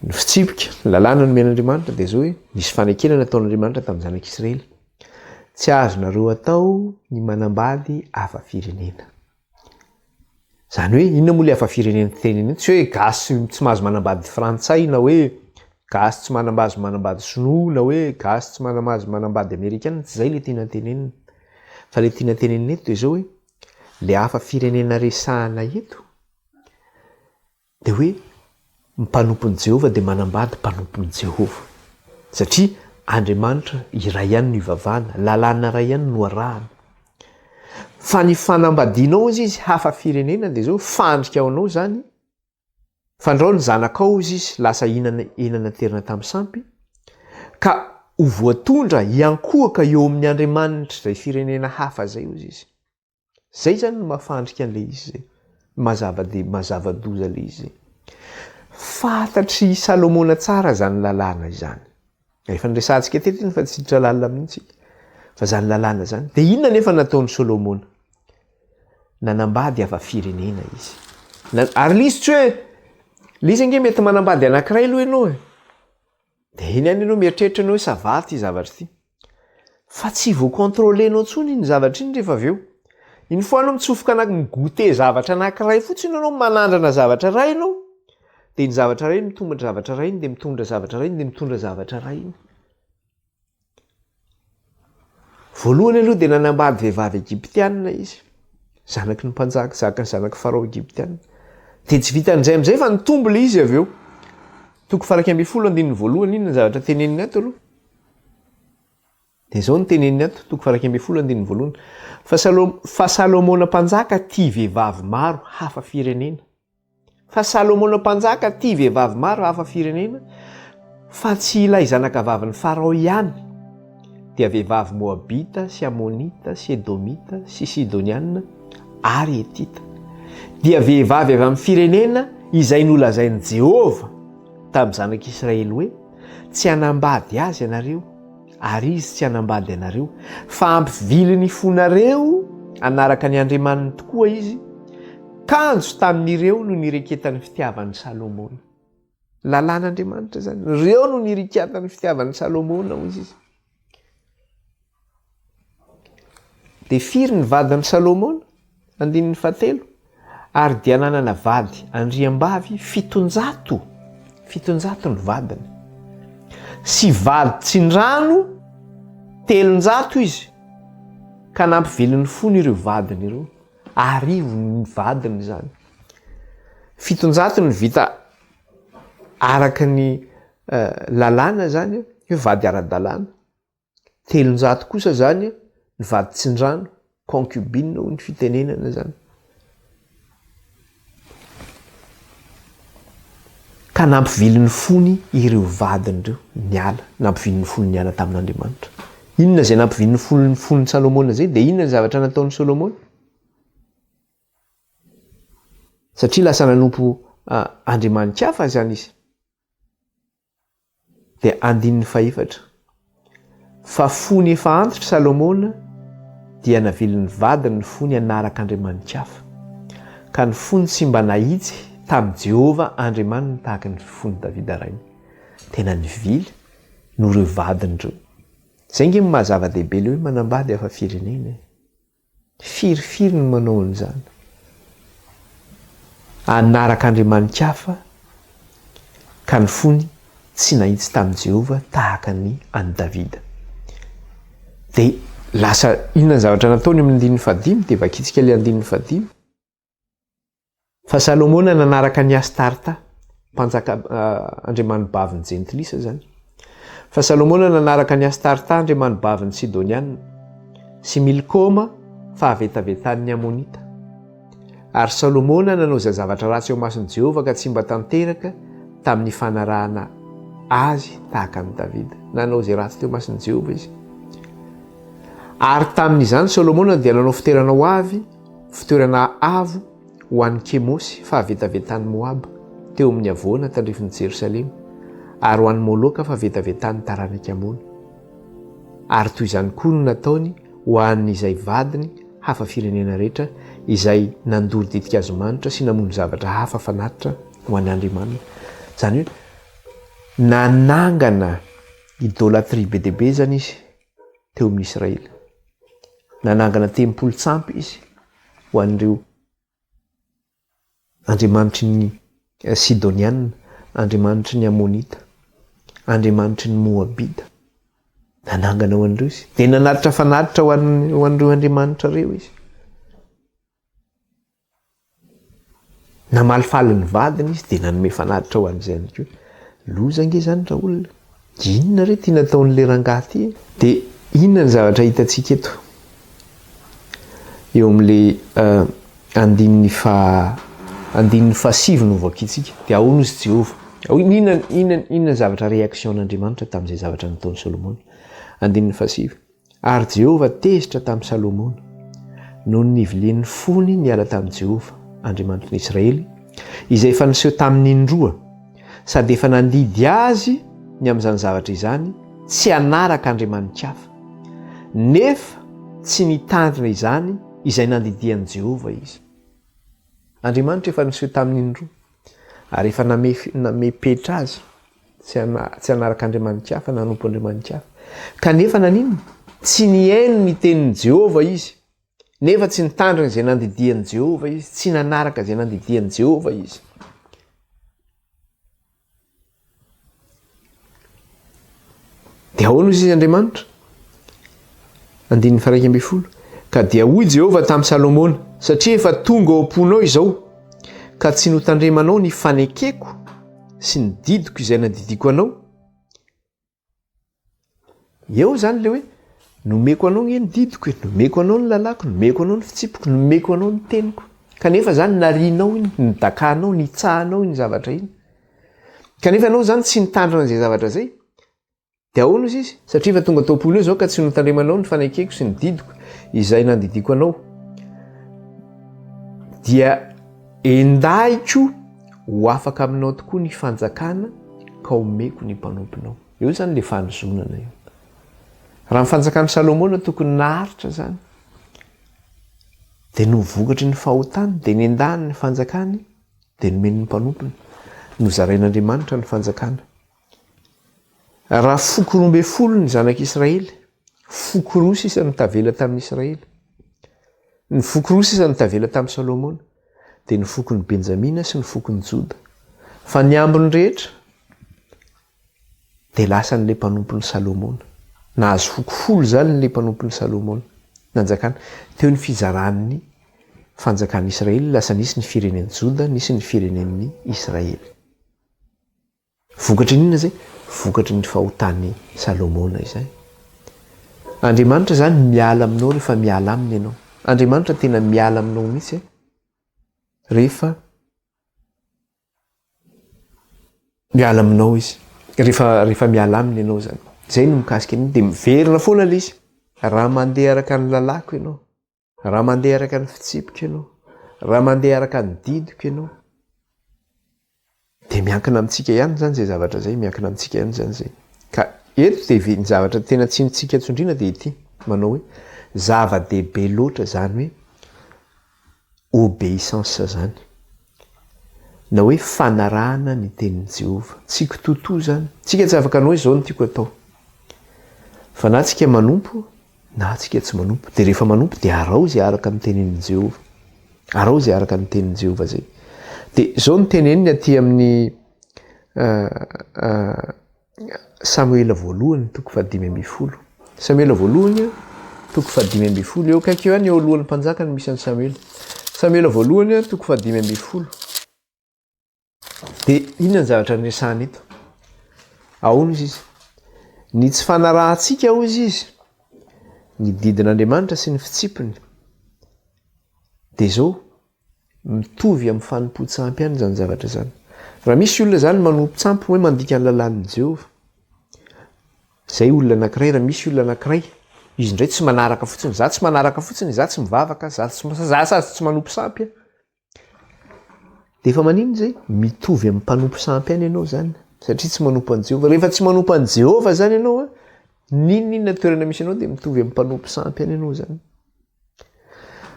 ny fitsipika lalàna nomen'Andriamanitra dia zao hoe nisy fanekenana nataon'Andriamanitra tamin'ny zanak'Israely. Tsy azonareo atao ny manambady hafa firenena. Zany hoe inona moa le hafa firenena teneny? Tsy hoe gasy tsy mahazo manambady frantsay na hoe gasy tsy manambazo manambady sinoa na hoe gasy tsy manamazo manambady amerikana, tsy zay le tena tenenina. Fa le tena tenenina eto dia zao hoe le hafa firenena resahana eto dia hoe mpanompon'i Jehova dia manambady mpanompon'i Jehova. Satria Andriamanitra iray ihany no ivavahana, lalàna iray ihany no arahana. Fa ny fanambadianao izy hafa firenena dia zao fandrika ao anao zany. Fandrao ny zanakao izy lasa enana terina tamin'ny sampy ka ho voatondra hiankohaka eo amin'ny Andriamanitra izay firenena hafa zay izy. Zay zany no mahafandrika an'le izy zay. Mazava-doza le izy. Fantatry Salomona tsara zany lalàna izany. Efa niresantsika teto fa tsy hiditra lalina mihitsy. Fa zany lalàna zany. Dia inona nefa nataon'i Salomona? Nanambady hafa firenena izy. Ary lizy tsy hoe lizy ange mety manambady anankiray aloha ianao. Dia iny ihany ianao mieritreritra ianao hoe savaty ity zavatra ity. Fa tsy voakontrôlenao intsony iny zavatra iny rehefa avy eo. Iny foana mitsofoka migote zavatra anankiray fotsiny ianao manandrana zavatra iray ianao. Dia iny zavatra iray mitondra zavatra iray iny dia mitondra zavatra iray iny dia mitondra zavatra iray iny. Voalohany aloha dia nanambady vehivavy Egyptianina izy. Zanaky ny mpanjaka, zanaky Farao Egyptianina. Dia tsy vita an'izay amin'izay fa nitombo le izy avy eo. Toko 2:1 voalohany iny ny zavatra teneniny ato aloha. Dia zao ny teneniny ato, toko 2:1 voalohany. Fa Salomona mpanjaka tia vehivavy maro hafa firenena. Fa Salomona mpanjaka tia vehivavy maro hafa firenena, fa tsy ilay zanakavavin'ny Farao ihany. Dia vehivavy Moabita, sy Amonita, sy Edomita, sy Sidoniana ary Etita. Dia vehivavy avy amin'ny firenena izay nolazain'i Jehova tamin'ny zanak'Israely hoe tsy hanambady azy ianareo ary izy tsy hanambady ianareo, fa ampivily ny fonareo anaraka ny Andriamaniny tokoa izy, kanjo tamin'ireo no nireketan'ny fitiavan'ny Salomona. Lalàn'Andriamanitra zany. Ireo no nireketan'ny fitiavan'ny Salomona hozy izy. Dia firy ny vadin'i Salomona? 7. Ary dia nanana vady andriambavy 700. 700 ny vadiny. Sy vady tsindrano 300 izy. Ka nampiviliny fony ireo vadiny ireo. Arivo ny vadiny zany. 700 ny vita araka ny lalàna zany, hoe vady ara-dalàna. 300 kosa zany ny vady tsindrano, concubine ho ny fitenenana zany. Ka nampiviliny fony ireo vadiny ireo niala, nampiviliny fony niala tamin'Andriamanitra. Inona zay nampiviliny fony Salomona zay? Dia inona ny zavatra nataon'i Salomona? Satria lasa nanompo Andriamanitra hafa zany izy. Dia 4. Fa fony efa antitra Salomona dia naviliny vadiny ny fony anaraka Andriamanitra hafa. Ka ny fony tsy mba nahitsy tamin'i Jehova Andriamanina tahaka ny fony Davida rainy. Tena nivily no ireo vadiny ireo. Zay nge mahazava-dehibe le hoe manambady hafa firenena. Firifiry ny manao an'izany. Anaraka Andriamanitra hafa ka ny fony tsy nahitsy tamin'i Jehova tahaka ny an'i Davida. Dia lasa inona ny zavatra nataony amin'ny 5 dia vakitsika le 5. Fa Salomona nanaraka ny Astarta, mpanjaka andriamanibavin'ny Jentilisa zany. Fa Salomona nanaraka ny Astarta, andriamanibavin'ny Sidoniana, sy Milkoma, fahavetavetan'ny Amonita. Ary Salomona nanao izay zavatra ratsy eo mason'i Jehova ka tsy mba tanteraka tamin'ny fanarahana azy tahaka an'i Davida. Nanao izay ratsy teo mason'i Jehova izy. Ary tamin'izany Salomona dia nanao fitoerana ho avy, fitoerana avo ho an'ny Kemosy, fahavetavetan'ny Moaba, teo amin'ny avoana tandrifin'i Jerosalema, ary ho an'ny Moloka fahavetavetan'ny taranaka Amona. Ary toy izany koa no nataony ho an'izay vadiny hafa firenena rehetra izay nandory didikazomanitra sy namono zavatra hafa fanatitra ho an'Andriamanitra. Zany hoe nanangana idolatria be deabe zany izy teo amin'ny Israely. Nanangana tempolo tsampy izy ho an'ireo andriamanitry ny Sidoniana, andriamanitry ny Amonita, andriamanitry ny Moabita. Nanangana ho an'ireo izy. Dia nanatitra fanatitra ho an'ireo andriamanitra reo izy. Namalifaly ny vadiny izy dia nanome fanatitra ho an'izay ihany koa. Loza ange zany raha olona. Inona re tia nataon'ilay rangahy ty? Dia inona ny zavatra hitantsika eto? Eo amin'ilay andininy fahasivy no voakitsika. Dia ahoana izy Jehova? Inona zavatra réaction n'Andriamanitra tamin'izay zavatra nataon'i Salomona? Andininy fahasivy. Ary Jehova tezitra tamin'i Salomona noho ny nivilian'ny fony niala tamin'i Jehova, Andriamanitry n'Israely, izay efa niseho tamin'ny indroa, sady efa nandidy azy ny amin'izany zavatra izany, tsy hanaraka andriamanitra hafa, nefa tsy nitandrina izany izay nandidian'i Jehova izy. Andriamanitra efa niseho tamin'ny indroa, ary efa namepetra azy tsy hanaraka andriamanitra hafa, nanompo andriamanitra hafa. Kanefa nanino? Tsy nihaino ny tenin'i Jehova izy, nefa tsy nitandrina izay nandidian'i Jehova izy, tsy nanaraka izay nandidian'i Jehova izy. Dia ahoana izy Andriamanitra? Andininy faha 1:12. Ka dia hoy Jehova tamin'i Salomona, satria efa tonga ao am-ponao izao, ka tsy notandremanao ny fanekeko sy ny didiko izay nadidiko anao. Eo zany le hoe nomeko anao ny didiko, nomeko anao ny lalako, nomeko anao ny fitsipiko, nomeko anao ny teniko. Kanefa zany narianao iny, nidakanao, nitsahanao iny zavatra iny. Kanefa anao zany tsy nitandrina izay zavatra zay. Dia ahoana izy? Satria efa tonga tao am-polo eo zao ka tsy notandremanao ny fanekeko sy ny didiko izay nandidiko anao. Dia endahiko ho afaka aminao tokoa ny fanjakana ka omeko ny mpanomponao. Eo zany le fanozonana io. Raha ny fanjakan'i Salomona tokony naharitra zany, dia novokatry ny fahotany, dia nendahany ny fanjakany, dia nomeny ny mpanompony. Nozarain'Andriamanitra ny fanjakana. Raha foko 12 ny zanak'Israely, foko 2 sisa ny tavela tamin'Israely, ny foko 2 sisa ny tavela tamin'i Salomona, dia ny fokon'ny Benjamina sy ny fokon'ny Joda. Fa ny ambiny rehetra dia lasa n'ilay mpanompony Salomona. Nahazo foko 10 zany n'ilay mpanompony Salomona nanjakana. Teo ny fizaran'ny fanjakan'ny Israely, lasa nisy ny firenen'ny Joda, nisy ny firenen'ny Israely. Vokatry n'inona zay? Vokatry ny fahotany Salomona izay. Andriamanitra zany miala aminao rehefa miala aminy ianao. Andriamanitra tena miala aminao mihitsy rehefa miala aminao izy. Rehefa miala aminy ianao zany. Zay no mikasika an'iny dia miverina foana ilay izy. Raha mandeha araka ny lalako ianao, raha mandeha araka ny fitsipiko ianao, raha mandeha araka ny didiko ianao, dia miankina amintsika ihany zany zay zavatra zay, miankina amintsika ihany zany zay. Ka eto dia ny zavatra tena tsinontsika tsondrina dia ity, manao hoe zava-dehibe loatra zany hoe obéissance zany, na hoe fanarahana ny tenin'i Jehova. Tsy kitoto zany. Tsika tsy afaka anao hoe zao no tiako atao. Fa na tsika manompo, na tsika tsy manompo. Dia rehefa manompo dia arao izay araka ny tenin'i Jehova. Arao izay araka ny tenin'i Jehova zay. Dia zao no teneniny aty amin'ny Samuela voalohany toko 5:10. Samuela voalohany toko 5:10. Eo kaiky eo any eo alohan'ny mpanjaka no misy an'i Samuela. Samuela voalohany toko 5:10. Dia inona ny zavatra niresahana eto? Ahoana izy? Ny tsy fanarahantsika hozy izy, ny didin'Andriamanitra sy ny fitsipiny, dia zao mitovy amin'ny fanompo-tsampy ihany zany zavatra zany. Raha misy olona zany manompo-tsampy hoe mandika ny lalàn'i Jehova, zay olona anankiray, raha misy olona anankiray, izy indray tsy manaraka fotsiny, za tsy manaraka fotsiny, za tsy mivavaka, za sady tsy manompo-sampy, dia efa manino zay? Mitovy amin'ny mpanompo-sampy ihany ianao zany, satria tsy manompo an'i Jehova. Rehefa tsy manompo an'i Jehova zany ianao a, ninona toerana misy anao dia mitovy amin'ny mpanompo-sampy ihany ianao zany.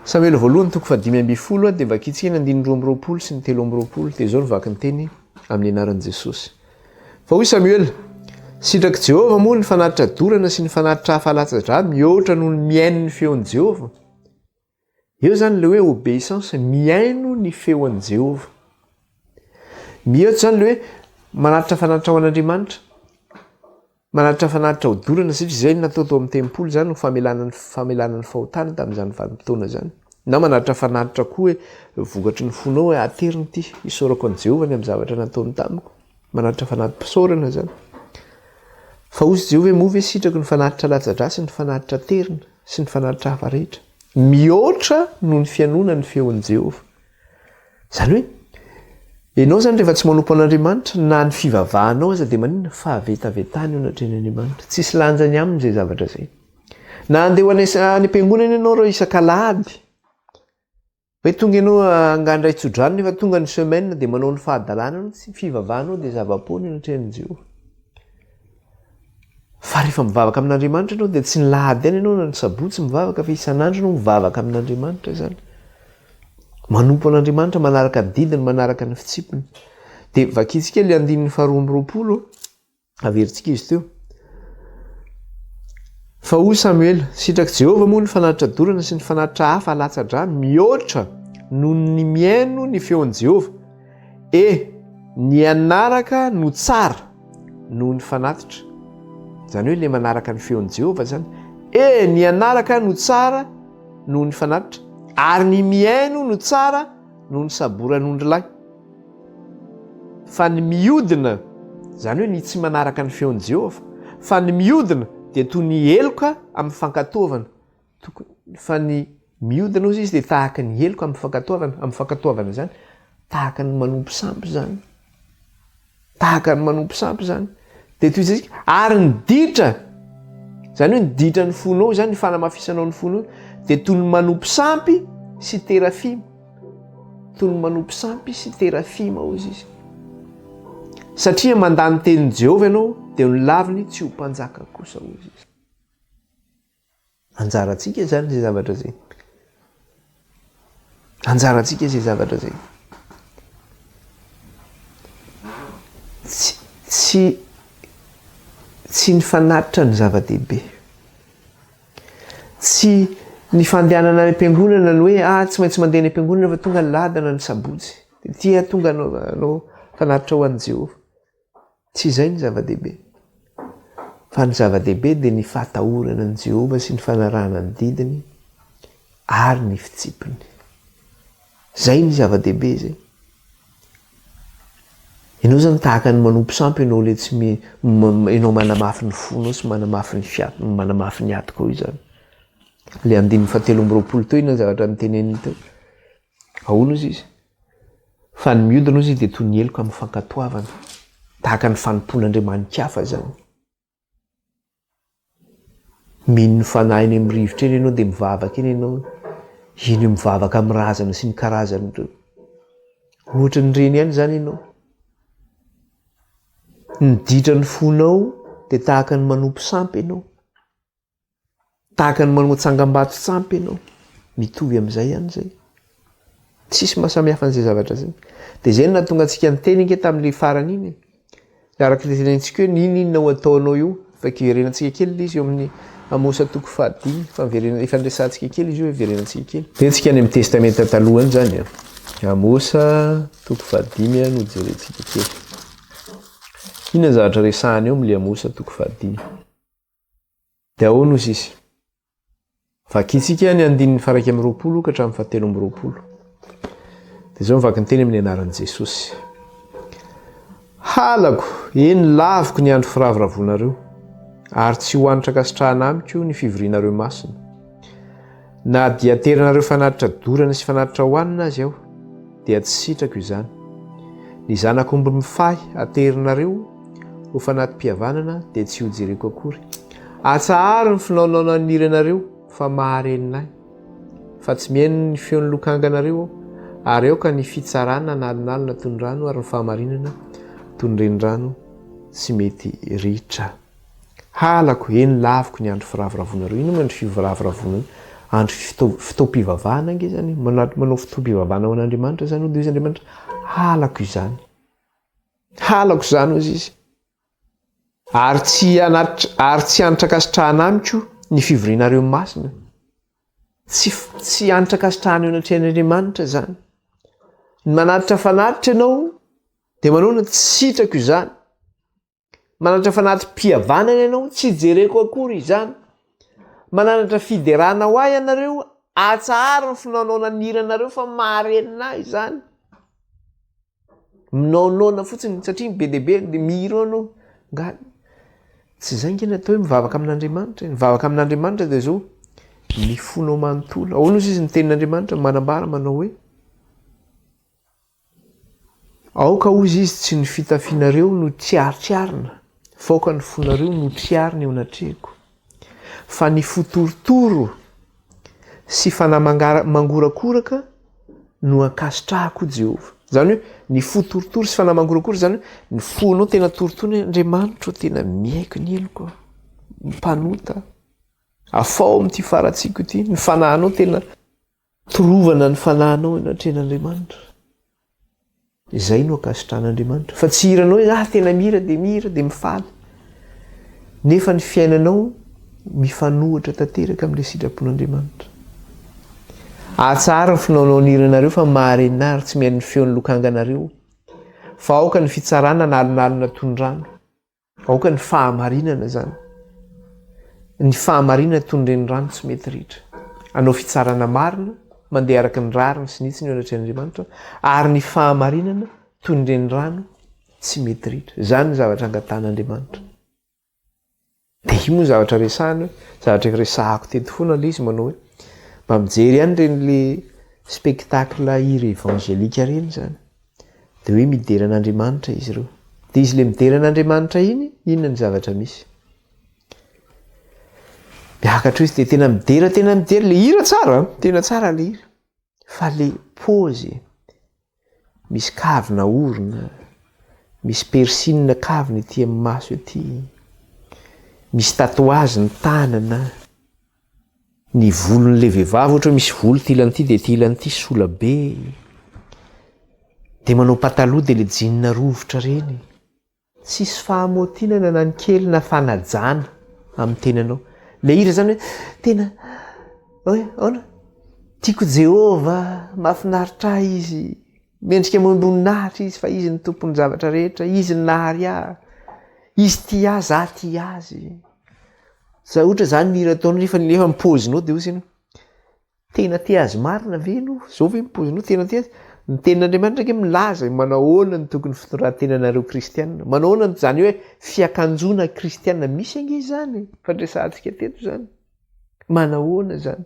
Samuel voalohany toko 5:10 dia vakitsika ny 9:20 sy ny 3:20 dia izao nivaky ny teny amin'ny anaran'i Jesosy. Fa hoy Samuel, sitraky Jehova moa ny fanatitra dorana sy ny fanatitra hafalatsa-dra mihoatra noho ny miaino ny feon'i Jehova. Eo zany le hoe obéissance, miaino ny feon'i Jehova. Mihoatra zany le hoe manatitra fanatitra ho an'Andriamanitra, manatitra fanatitra ho dorana satria izay natao tao amin'ny tempolo zany famelanany fahotana tamin'izany vanim-potoana zany. Na manatitra fanatitra koa hoe vokatry ny fonao hoe ateriny ity hisaorako an'i Jehova ny amin'ny zavatra nataony tamiko. Manatitra fanatrim-pisaorana zany. Fa hozy Jehova hoe moa ve sitrako ny fanatitra latsa-dra sy ny fanatitra terina sy ny fanatitra hafa rehetra. Mihoatra noho ny fianona ny feon'i Jehova. Zany hoe ianao zany rehefa tsy manompo an'Andriamanitra na ny fivavahanao aza dia maninona fahavetavetany eo anatreny Andriamanitra. Tsisy lanjany aminy izay zavatra izay. Na andeha ho any am-piangonana ianao reo isan-kalahady. Hoe tonga ianao angandray tsodrano nefa tonga ny semaine dia manao ny fahadalàna sy fivavahanao dia zava-pony eo anatreny Jehova. Fa rehefa mivavaka amin'Andriamanitra ianao dia tsy ny lahady ihany ianao na ny sabotsy mivavaka fa isan'andro ianao mivavaka amin'Andriamanitra zany. Manompo an'Andriamanitra manaraka ny didiny, manaraka ny fitsipiny. Dia vakitsika ilay 2:20 averintsika izy teo. Fa hoy Samuel, sitraky Jehova moa ny fanatitra dorana sy ny fanatitra hafa latsa-dra mihoatra noho ny miaino ny feon'i Jehova. Ny anaraka no tsara noho ny fanatitra. Zany hoe ilay manaraka ny feon'i Jehova zany. Ny anaraka no tsara noho ny fanatitra. Ary ny miaino no tsara noho ny saboran'ondry lahy. Fa ny miodina, zany hoe ny tsy manaraka ny feon'i Jehova, fa ny miodina dia toy ny eloka amin'ny fankatoavana. Fa ny miodina ozy izy dia tahaka ny eloka amin'ny fankatoavana zany, tahaka ny manompo sampy zany. Tahaka ny manompo sampy zany. Dia toy izay ary ny ditra, zany hoe ny ditra ny fonao zany, ny fanamafisanao ny fonao dia toy ny manompo sampy sy terafima. Toy ny manompo sampy sy terafima ozy izy. Satria mandany tenin'i Jehova ianao dia ny laviny tsy ho mpanjaka kosa ozy izy. Anjarantsika zany izay zavatra izay. Anjarantsika izay zavatra izay. Tsy ny fanatitra ny zava-dehibe. Tsy ny fandehanana any am-piangonana ny hoe tsy maintsy mandeha any am-piangonana fa tonga ny ladana ny sabotsy. Tia tonga anao fanatitra ho an'i Jehova. Tsy izay ny zava-dehibe. Fa ny zava-dehibe dia ny fahatahorana an'i Jehova sy ny fanarahana ny didiny ary ny fitsipiny. Zay ny zava-dehibe zay. Ianao zany tahaka ny manompo sampy ianao ilay tsy ianao manamafy ny fonao sy manamafy ny atiko io zany. Ilay 3:20 teo ina zavatra niteneniny teo. Ahoana ozy izy? Fa ny miodina ozy dia toy ny eloka amin'ny fankatoavana. Tahaka ny fanompon'Andriamanitra hafa zany. Mino ny fanahy eny amin'ny rivotra eny ianao dia mivavaka eny ianao. Iny mivavaka amin'ny razana sy ny karazany ireo. Ohatra ny reny ihany zany ianao. Ny ditra ny fonao dia tahaka ny manompo sampy ianao. Tahaka ny manao tsangam-bato sampy ianao. Mitovy amin'izay ihany zay. Tsisy mahasamihafa an'izay zavatra zay. Dia izay no nahatonga antsika niteny ange tamin'ilay farany iny. Araka ilay tenentsika hoe ninona ho ataonao io? Fa iverenantsika kely ilay izy eo amin'ny Amosa 5:10. Fa efa nresantsika kely izy io, iverenantsika kely. Tentsika any amin'ny testamenta talohany zany. Amosa 5:10 no jerentsika kely. Inona zavatra resahany eo amin'ilay Amosa 5:10? Dia ahoana ozy izy? Vakitsika ny 1:20 ka hatramin'ny 7:20. Dia izao mivaky ny teny amin'ny anaran'i Jesosy. Halako, laviko ny andro firavoravonareo, ary tsy hoanitra kasitrahana amiko ny fivorianareo masina. Na dia aterinareo fanatitra dorana sy fanatitra hoanina azy aho, dia tsy sitrako izany. Ny zanak'omby mifahy aterinareo ho fanatim-pihavanana dia tsy ho jereko akory. Atsaharo ny finaonao aniranareo fa mahareninahy. Fa tsy mihaino ny feon'ny lokanganareo aho, ary eo ka ny fitsarana nalinalina toy ny rano ary ny fahamarinana toy ny renirano tsy mety ritra. Halako, laviko ny andro firavoravonareo. Ino moa ny fivravravona? andro fitaom-pivavahana nge zany manao fitaom-pivavahana ho an'Andriamanitra zany o de izy Andriamanitra halako izany, halako izany ozy izy ary tsy anitra kasitrahana amiko ny fivorianareo masina, tsy anitra kasitrahana eo anatrehan'Andriamanitra zany. Ny manatitra fanatitra ianao de manoana tsy sitrako izany, manatitra fanatrim-pihavanana ianao tsy jereko akory izany, mananatra fiderana ho ahy ianareo atsara ny finaonaonan'iranareo fa maharenina izany, minaonaona fotsiny satria be deabe de mihira anao ngaly. Tsy zay nge natao hoe mivavaka amin'Andriamanitra. Mivavaka amin'Andriamanitra de zao mifonao manontolo. Ahoana ozy izy ny tenin'Andriamanitra manambara manao hoe aoka ozy izy tsy ny fitafianareo no tsiaritsiarina, faoka ny fonareo no tsiarina eo anatrehako, fa ny fotorotoro sy fanamangorakoraka no akasitrahako Jehova. Zany hoe ny fotorotoro sy fanamangorakoraka zany hoe ny fonao tena torotony Andriamanitra tena miaiko ny eloko, mpanota afao amin'ity faratsiko ity, ny fanahinao tena torovana ny fanahinao anatrehan'Andriamanitra. Izay no akasitran'Andriamanitra. Fa tsy hiranao hoe tena mihira de mifaly. Nefa ny fiainanao mifanohitra tanteraka amin'ilay sitrapon'Andriamanitra. Atsara ny finaonao ny hiranareo fa maharenina ary tsy mihaino ny feon'ny lokanganareo. Fa aoka ny fitsarana nalonalona tondrano. Aoka ny fahamarinana zany. Ny fahamarinana tondren'ny rano tsy mety ritra. Anao fitsarana marina mandeha araka ny rariny sy nitsiny eo anatrehan'Andriamanitra ary ny fahamarinana tondren'ny rano tsy mety ritra. Zany ny zavatra angatan'Andriamanitra. De io moa zavatra resahana, zavatra resahako teto foana le izy manao hoe mba mijery ihany reny le spectacle hira evangelika reny zany. De hoe mideran'Andriamanitra izy ireo. De izy le mideran'Andriamanitra iny, inona ny zavatra misy? Miakatra izy de tena midera le hira tsara, tena tsara le hira. Fa le pôzy, misy kavina orona, misy persinina kavina ety amin'ny maso ety, misy tatoazy ny tanana, ny volon'le vehivavy ohatra misy volo ty ilany ity de ty ilany ity sola be, de manao pataloha de le jeans rovitra reny, tsisy fahamotinana na ny kely na fanajana amin'ny tenanao. Le hira zany hoe tena hoe aona tiako Jehova, mahafinaritra ahy izy, mendrika mamboninahitra izy fa izy ny tompony zavatra rehetra, izy ny nahary ahy, izy ty ahy, za ty azy. Za ohatra zany mihira ataonao nefa mipôzinao de ozy tena ty azy marina ve no zao ve mipôzinao tena ty azy. Ny tenin'Andriamanitra ke milaza manao ahoana ny tokony fitondran-tenanareo kristianina, manao ahoana zany hoe fiakanjona kristianina misy ange zany fandresantsika teto zany, manao ahoana zany.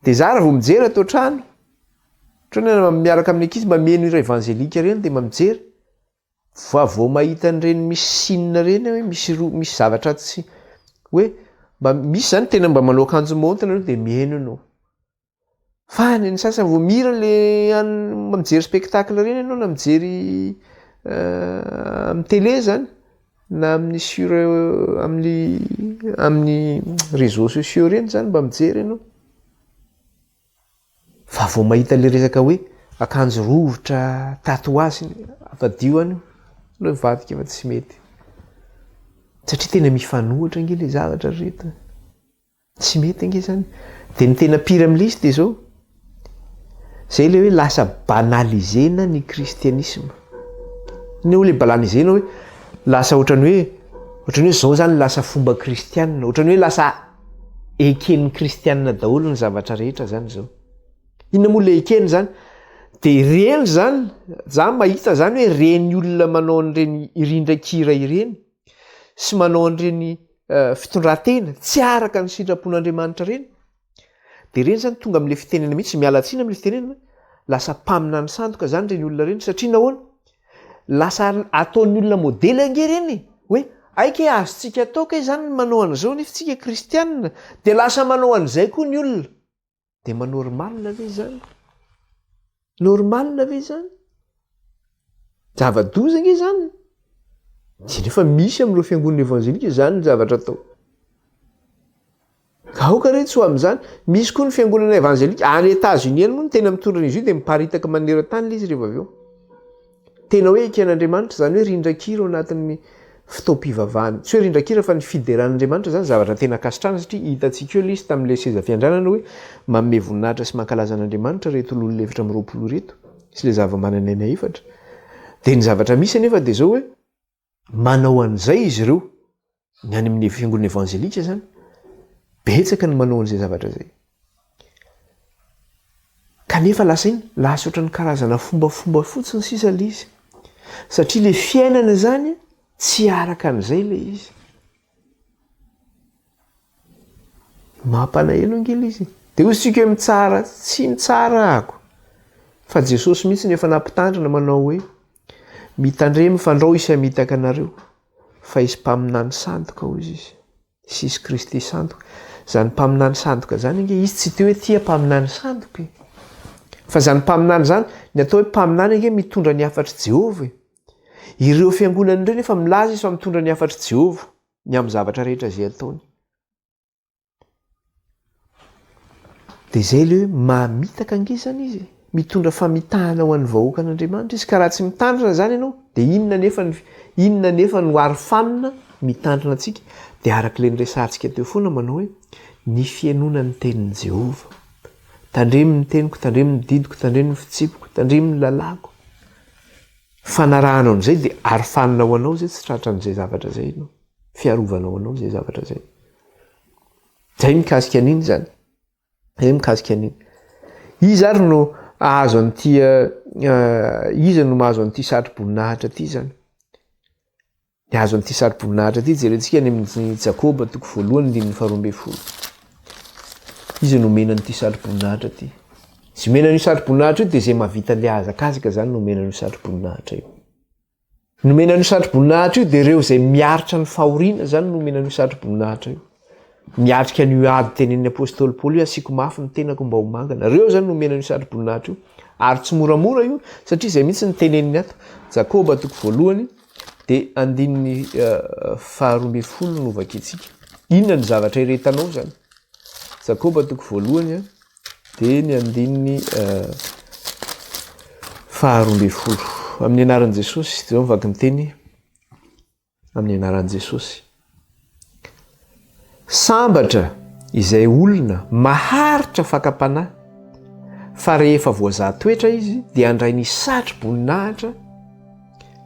De za raha vao mijery atao trano, trano miaraka amin'ny ankizy mba mihaino hira evangelika reny de mijery vao mahita an'ireny misy sinina reny hoe misy zavatra tsy hoe mba misy zany tena mba manao akanjo montina de mihaino ianao. Fa ny sasany vao mihira le mijery spectacle reny ianao na mijery amin'ny télé zany na amin'ny réseaux sociaux reny zany mba mijery ianao. Fa vao mahita le resaka hoe akanjo rovitra, tatoazy avadio any lo mivadika fa tsy mety. Satria tena mifanohitra ange le zavatra rehetra. Tsy mety ange zany. De ny tena pire amin'ilay izy de zao. Zay le hoe lasa banalisena ny kristianisme. Ny hoe banalisena hoe lasa ohatran'ny hoe zao zany lasa fomba kristianina, ohatran'ny hoe lasa eken'ny kristianina daholo ny zavatra rehetra zany zao. Inona moa le ekeny zany? De reny zany, za mahita zany hoe reny olona manao an'ireny irindran-kira ireny sy manao an'ireny fitondran-tena tsy araka ny sitrapon'Andriamanitra reny. De reny zany tonga amin'le fitenena mihitsy mialatsina amin'le fitenena, lasa mpamina ny sandoka zany reny olona reny satria nahoana? Lasa ataon'ny olona modely ange reny hoe aika azontsika atao ke zany manao an'izao nefa tsika kristianina, de lasa manao an'izay koa ny olona. De manormal ve zany? Normal ve zany? Zava-doza nge zany. Tsy nefa misy amin'ireo fiangonana evangelika zany ny zavatra atao. aoka retsy ho am'zany misy koa ny fiangonana evanjelika any Etats-Unis moa no tena mitondra izy io dia miparitaka manerantany le izy rehefa avy eo tena hoe eken'Andriamanitra zany hoe rindrakira ao anatin'ny fitaom-pivavahany tsy hoe rindrakira fa ny fideran'Andriamanitra zany zavatra tena kasitrana satria hitantsika eo lisy tamin'le seza fiandranana hoe manome voninahitra sy mankalaza an'Andriamanitra reto olona efatra miroapolo reto sy le zava-mananaina efatra dia ny zavatra misy anefa dia zao hoe manao an'izay izy ireo ny any amin'ny fiangonana evanjelika zany betsaka ny manao an'izay zavatra zay kanefa lasa iny lasa ohatran'ny karazana fombafomba fotsiny sisa le izy satria le fiainana zany tsy araka an'izay le izy mampalahelo angely izy dia ozy tsika hoe mitsara tsy mitsara ako fa Jesosy mihitsy nefa nampitandrina manao hoe mitandre mifandrao isy hamitaka anareo fa izy mpaminany sandoka hozy izy sisy Kristy sandoka zany mpaminany sandoka zany ange izy tsy teo hoe tia mpaminany sandoka fa zany mpaminany zany ny atao hoe mpaminany ange mitondra ny afatry Jehova ireo fiangonana ireo nefa milaza izy fa mitondra ny afatry Jehova ny amin'ny zavatra rehetra zay ataony dia zay le hoe mamitaka angizany izy mitondra famitahana ho an'ny vahoaka an'Andriamanitra izy ka raha tsy mitandrina zany ianao dia inona nefa no arofanina mitandrina antsika dia arak'ile nyresantsika teo foana manao hoe ny fianona ny tenin'i Jehova tandremo ny teniko tandremo ny didiko tandremo ny fitsipiko tandremo ny lalako fanarahanao an'izay dia arofanina ho anao zay tsy tratra n'izay zavatra zay ianao fiarovanao anao zay zavatra zay zay mikasika an'iny zany zay mikasika an'iny izy ary no ahazo an'ity izy no mahazo an'ity sarotro-boninahitra ity zany ny azo an'ity sarotro-boninahitra ity jerentsika any amin'ny Jakoba 1:12 izy no mena n'ity sarotro-boninahitra ity izy mena n'io sarotro-boninahitra io dia zay mahavita le azakazaka zany no mena n'io sarotro-boninahitra io no mena n'io sarotro-boninahitra io dia ireo zay miaritra ny fahoriana zany no mena n'io sarotro-boninahitra io miatrika ny ady tenenin'ny apôstôly Paoly hoe asiako mafy ny tenako mba ho mangana reo zany no mena n'io sarotro-boninahitra io ary tsy moramora io satria zay mihitsy ny teneniny ato Jakoba 1 dia 12 no vakitsika inona ny zavatra iretanao zany Jakoba 1 dia ny 12 amin'ny anaran'i Jesosy zao mivaky ny teny amin'ny anaran'i Jesosy sambatra izay olona maharitra fakapanahy fa rehefa voazahatoetra izy dia andray ny sarotro-boninahitra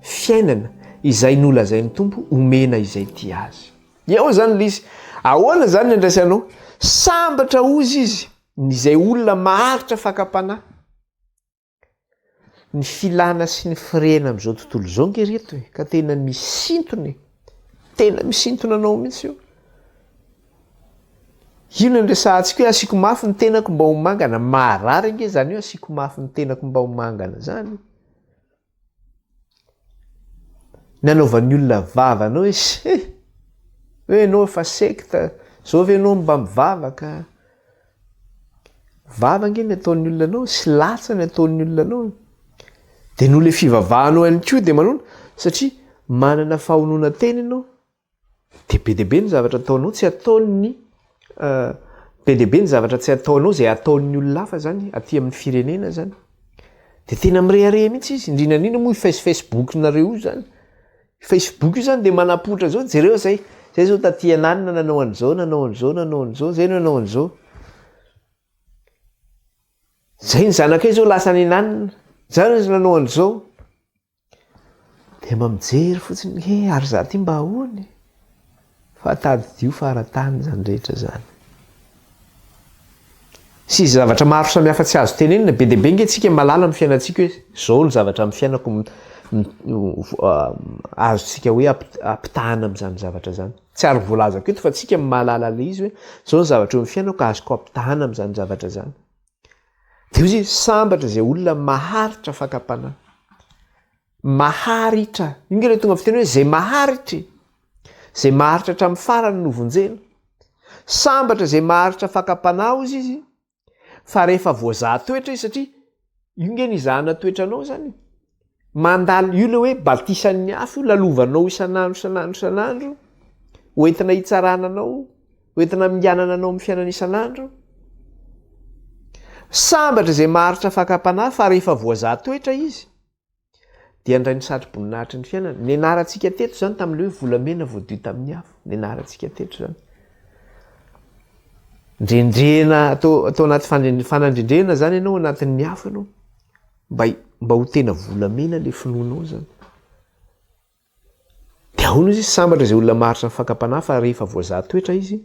fiainana izay nolazain'ny tompo omena izay ty azy eo zany le izy ahoana zany ny andraisanao sambatra ozy izy izay olona maharitra fakapanahy ny filana sy ny firena amin'izao tontolo izao ngereto ka tena misintona anao mihitsy io io no andresantsika hoe asiako mafy ny tenako mba ho mangana marary ange zany hoe asiako mafy ny tenako mba ho mangana zany nanaovan'ny olona vavanao hoe anao efa sekta zao ve anao mba mivavaka vavange ny ataon'ny olona anao sy latsa ny ataon'ny olona anao dia no le fivavahanao ihany koa dia manona satria manana fahonoana tena ianao dia be deaibe ny zavatra ataonao tsy ataony be deaibe ny zavatra tsy ataonao zay ataon'ny olona hafa zany aty amin'ny firenena zany dia tena mirehareha mihitsy izy indrinan'ina moa Facebook nareo io zany Facebook io zany dia manapotra zao jereo zay zao taty ananina nanao an'izao zay nanao an'izao zay ny zanakay zao lasa ny ananina zany izy nanao an'izao dia mamijery fotsiny he ary za ty mba ahoany fa tady dio faratany zany rehetra zany sy izy zavatra maro samihafa tsy azo tenenina be deaibe nge tsika malala amin'ny fiainantsika hoe zao ny zavatra amin'ny fiainako azotsika hoe ampitahana amin'izany zavatra zany tsy ary voalazako eto fa tsika mahalala le izy hoe zao ny zavatra eo amin'ny fiainako azoko ampitahana amin'izany zavatra zany dia izy sambatra zay olona maharitra fakapanahy maharitra inge le tonga fiteny hoe zay maharitra hatramin'ny farany no vonjena sambatra zay maharitra fakapanahy ozy izy fa rehefa voazahatoetra izy satria io nge nizahana toetranao zany mandalo io le hoe batisan'ny afo io lalovanao isan'andro hoentina hitsarananao hoentina minganana anao amin'ny fiainana isan'andro sambatra izay maritra fakapanahy fa rehefa voazahatoetra izy dia andray ny satroboninahitry ny fiainana. Ny anarantsika teto zany tamin'ilay hoe volamena voadio tamin'ny afo, ny anarantsika teto zany ndrendrena atao anaty fanandrendrena zany ianao anatin'ny afo ianao mba ho tena volamena le finoanao zany. De ahoana izy sambatra izay olona maritra ny fakapanahy fa rehefa voazahatoetra izy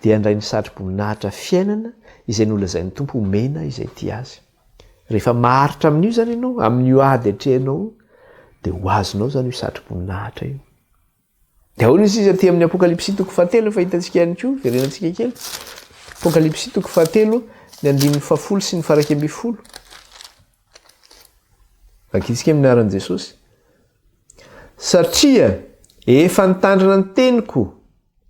dia andray ny satroboninahitra fiainana izay nolazain'ny tompo homena izay ty azy. Rehefa maritra amin'io zany ianao amin'io ady atrehanao dia ho azonao zany io satroboninahitra io. Dia ahoana izy aty amin'ny Apokalipsy 7 fahitantsika ihany koa verenantsika kely. Apokalipsy 7 ny 10 sy ny 12. Vakitsika amin'ny anaran'i Jesosy. Satria efa nitandrina ny teniko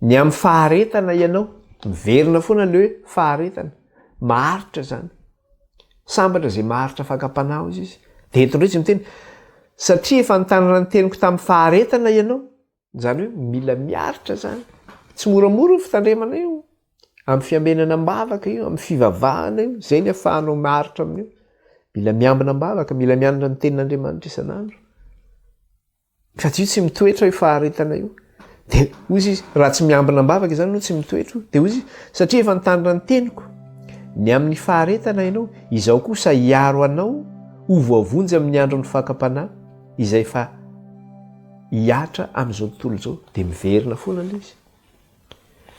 ny amin'ny faharetana ianao. Miverina foana le hoe faharetana. Maritra zany. Sambatra izay maritra fakapanahy izy. Dia eto indray izy miteny satria efa nitandrina ny teniko tamin'ny faharetana ianao. Zany hoe mila miaritra zany. Tsy moramora ny fitandremana io. Amin'ny fiamenana mbavaka io, amin'ny fivavahana io, zay ny ahafahanao maritra amin'io. Mila miambina mbavaka, mila mianatra ny tenin'Andriamanitra isan'andro. Fa io tsy mitoetra io faharetana io. Dia hozy izy raha tsy miambina mbavaka izany no tsy mitoetra. Dia hozy izy satria efa nitandrina ny teniko ny amin'ny faharetana ianao, izao kosa hiaro anao ho voavonjy amin'ny andron'ny fakapanahy izay fa hiatra amin'izao tontolo izao. Dia miverina foana ilay izy.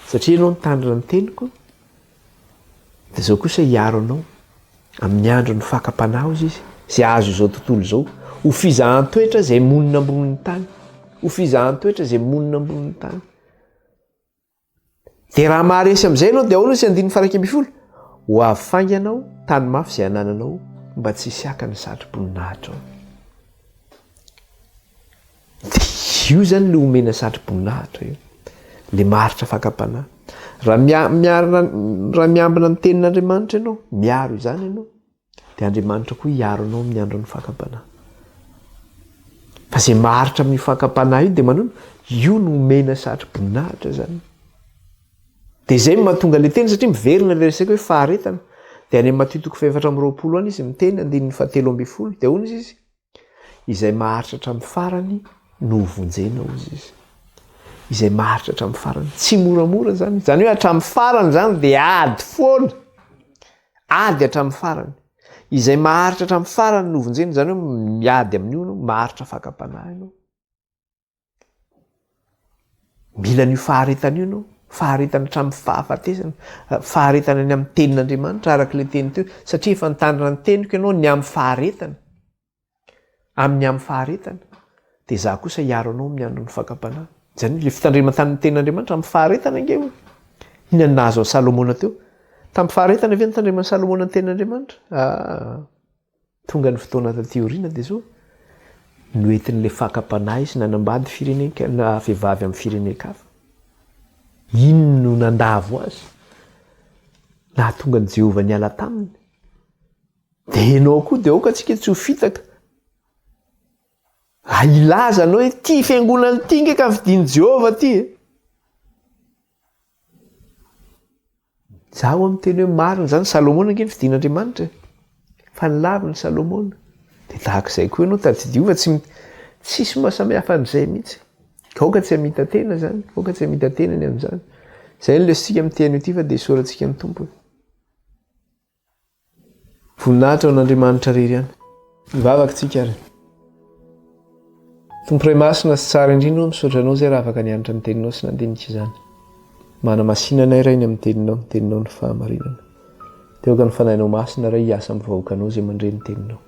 Satria ianao nitandrina ny teniko dia izao kosa hiaro anao amin'ny andron'ny fakapanahy izy izay azo izao tontolo izao. Ho fizahan-toetra izay monina ambonin'ny tany. Ho fizahan-toetra izay monina ambonin'ny tany. Dia raha maharesy amin'izay ianao dia ahoana sy 12. Ho afanganao tany mafy izay anananao mba tsy hisy haka ny satroboninahitra ao. Io zany le omena satroboninahitra io. Le maritra fakapanahy. Raha miambina ny tenin'Andriamanitra ianao, miaro izany ianao, dia Andriamanitra koa hiaro anao amin'ny andron'ny fakapanahy. Fa izay maritra amin'ny fakapanahy io dia manona io no omena satroboninahitra zany. Dia izay mahatonga le teny satria miverina le resaka hoe faharetana. Dia any Matthieu 4:20 any izy miteny 17. Dia ahoana izy? Izay maharitra hatramin'ny farany no vonjena hozy izy. Izay maharitra hatramin'ny farany. Tsy moramora zany. Zany hoe hatramin'ny farany zany dia ady foana. Ady hatramin'ny farany. Izay maharitra hatramin'ny farany no vonjena. Zany hoe miady amin'io no maharitra fakapanahy ianao. Mila n'io faharetana io ianao. Faharetana hatramin'ny fahafatesana. Faharetana ny amin'ny tenin'Andriamanitra araka ilay teny teo. Satria efa nitandrina ny teniko ianao ny amin'ny faharetana. Amin'ny amin'ny faharetana. Dia izaho kosa hiaro anao amin'ny andron'ny fakapanahy. Zany le fitandreman-tany ny tenin'Andriamanitra amin'ny faharetana ingeo. Inona nahazo an'i Salomona teo? Tamin'ny faharetana ve nitandreman'i Salomona ny tenin'Andriamanitra? Tonga ny fotoana taty aoriana dia zao. Noentin'ilay fakapanahy izy nanambady firenena vehivavy amin'ny firenena-kafa. Ino no nandavo azy? Nahatonga ny Jehovah niala taminy. Dia ianao koa dia aoka antsika tsy ho fitaka. Ilaza anao hoe ty fiangonana ity nge ka vidian'i Jehovah ty. Zaho amin'ny teny hoe marina zany Salomona nge vidian'Andriamanitra. Fa nilaviny Salomona. Dia tahak'izay koa ianao tadidiova tsisy mahasamihafa an'izay mihitsy. Kaoka tsy hamita tena zany. Kaoka tsy hamita tena ny amin'izany. Izay no lesitsika amin'ny teny ity fa dia isorantsika ny tompo. Voninahitra ao an'Andriamanitra rery ihany. Mivavaka tsika ary. Tompo iray masina sy tsara indrindra no misaotra anao izay raha afaka nianatra ny teninao sy nandinika izany. Mana-masinana iray ny amin'ny teninao ny fahamarinana. Dia aoka ny fanahinao masina iray hiasa amin'ny vahoaka anao izay mandre ny teninao.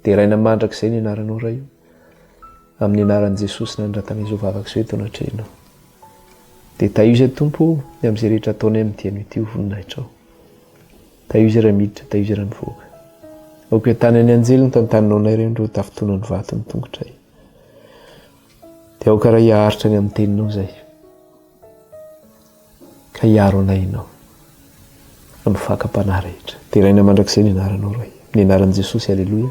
Dia raina mandrakizay ny anaranao iray io. Amin'ny anaran'i Jesosy nandratana izao vavaka izao eto anatrehanao. Dia tahiza Tompo amin'izay rehetra ataonay amin'ny teny ity ho voninahitra ao. Tahiza raha miditra, tahiza raha mivoaka. Aoka tany any anjely ny tantaninao nay ireny ireo tafitona ny vato ny tongotray. Dia aoka raha hiaharitra ny amin'ny teninao izay. Ka hiaro anay ianao amin'ny fakapanahy rehetra. Dia raina mandrakizay ny anaranao iray. Ny anaran'i Jesosy, alleloia.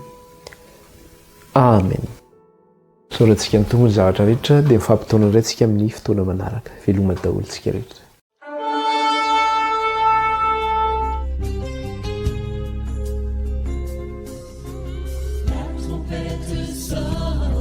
Amen. Sorantsika ny tongony zavatra rehetra dia mifampitaona indray tsika amin'ny fotoana manaraka. Veloma daholo tsika rehetra. impetus of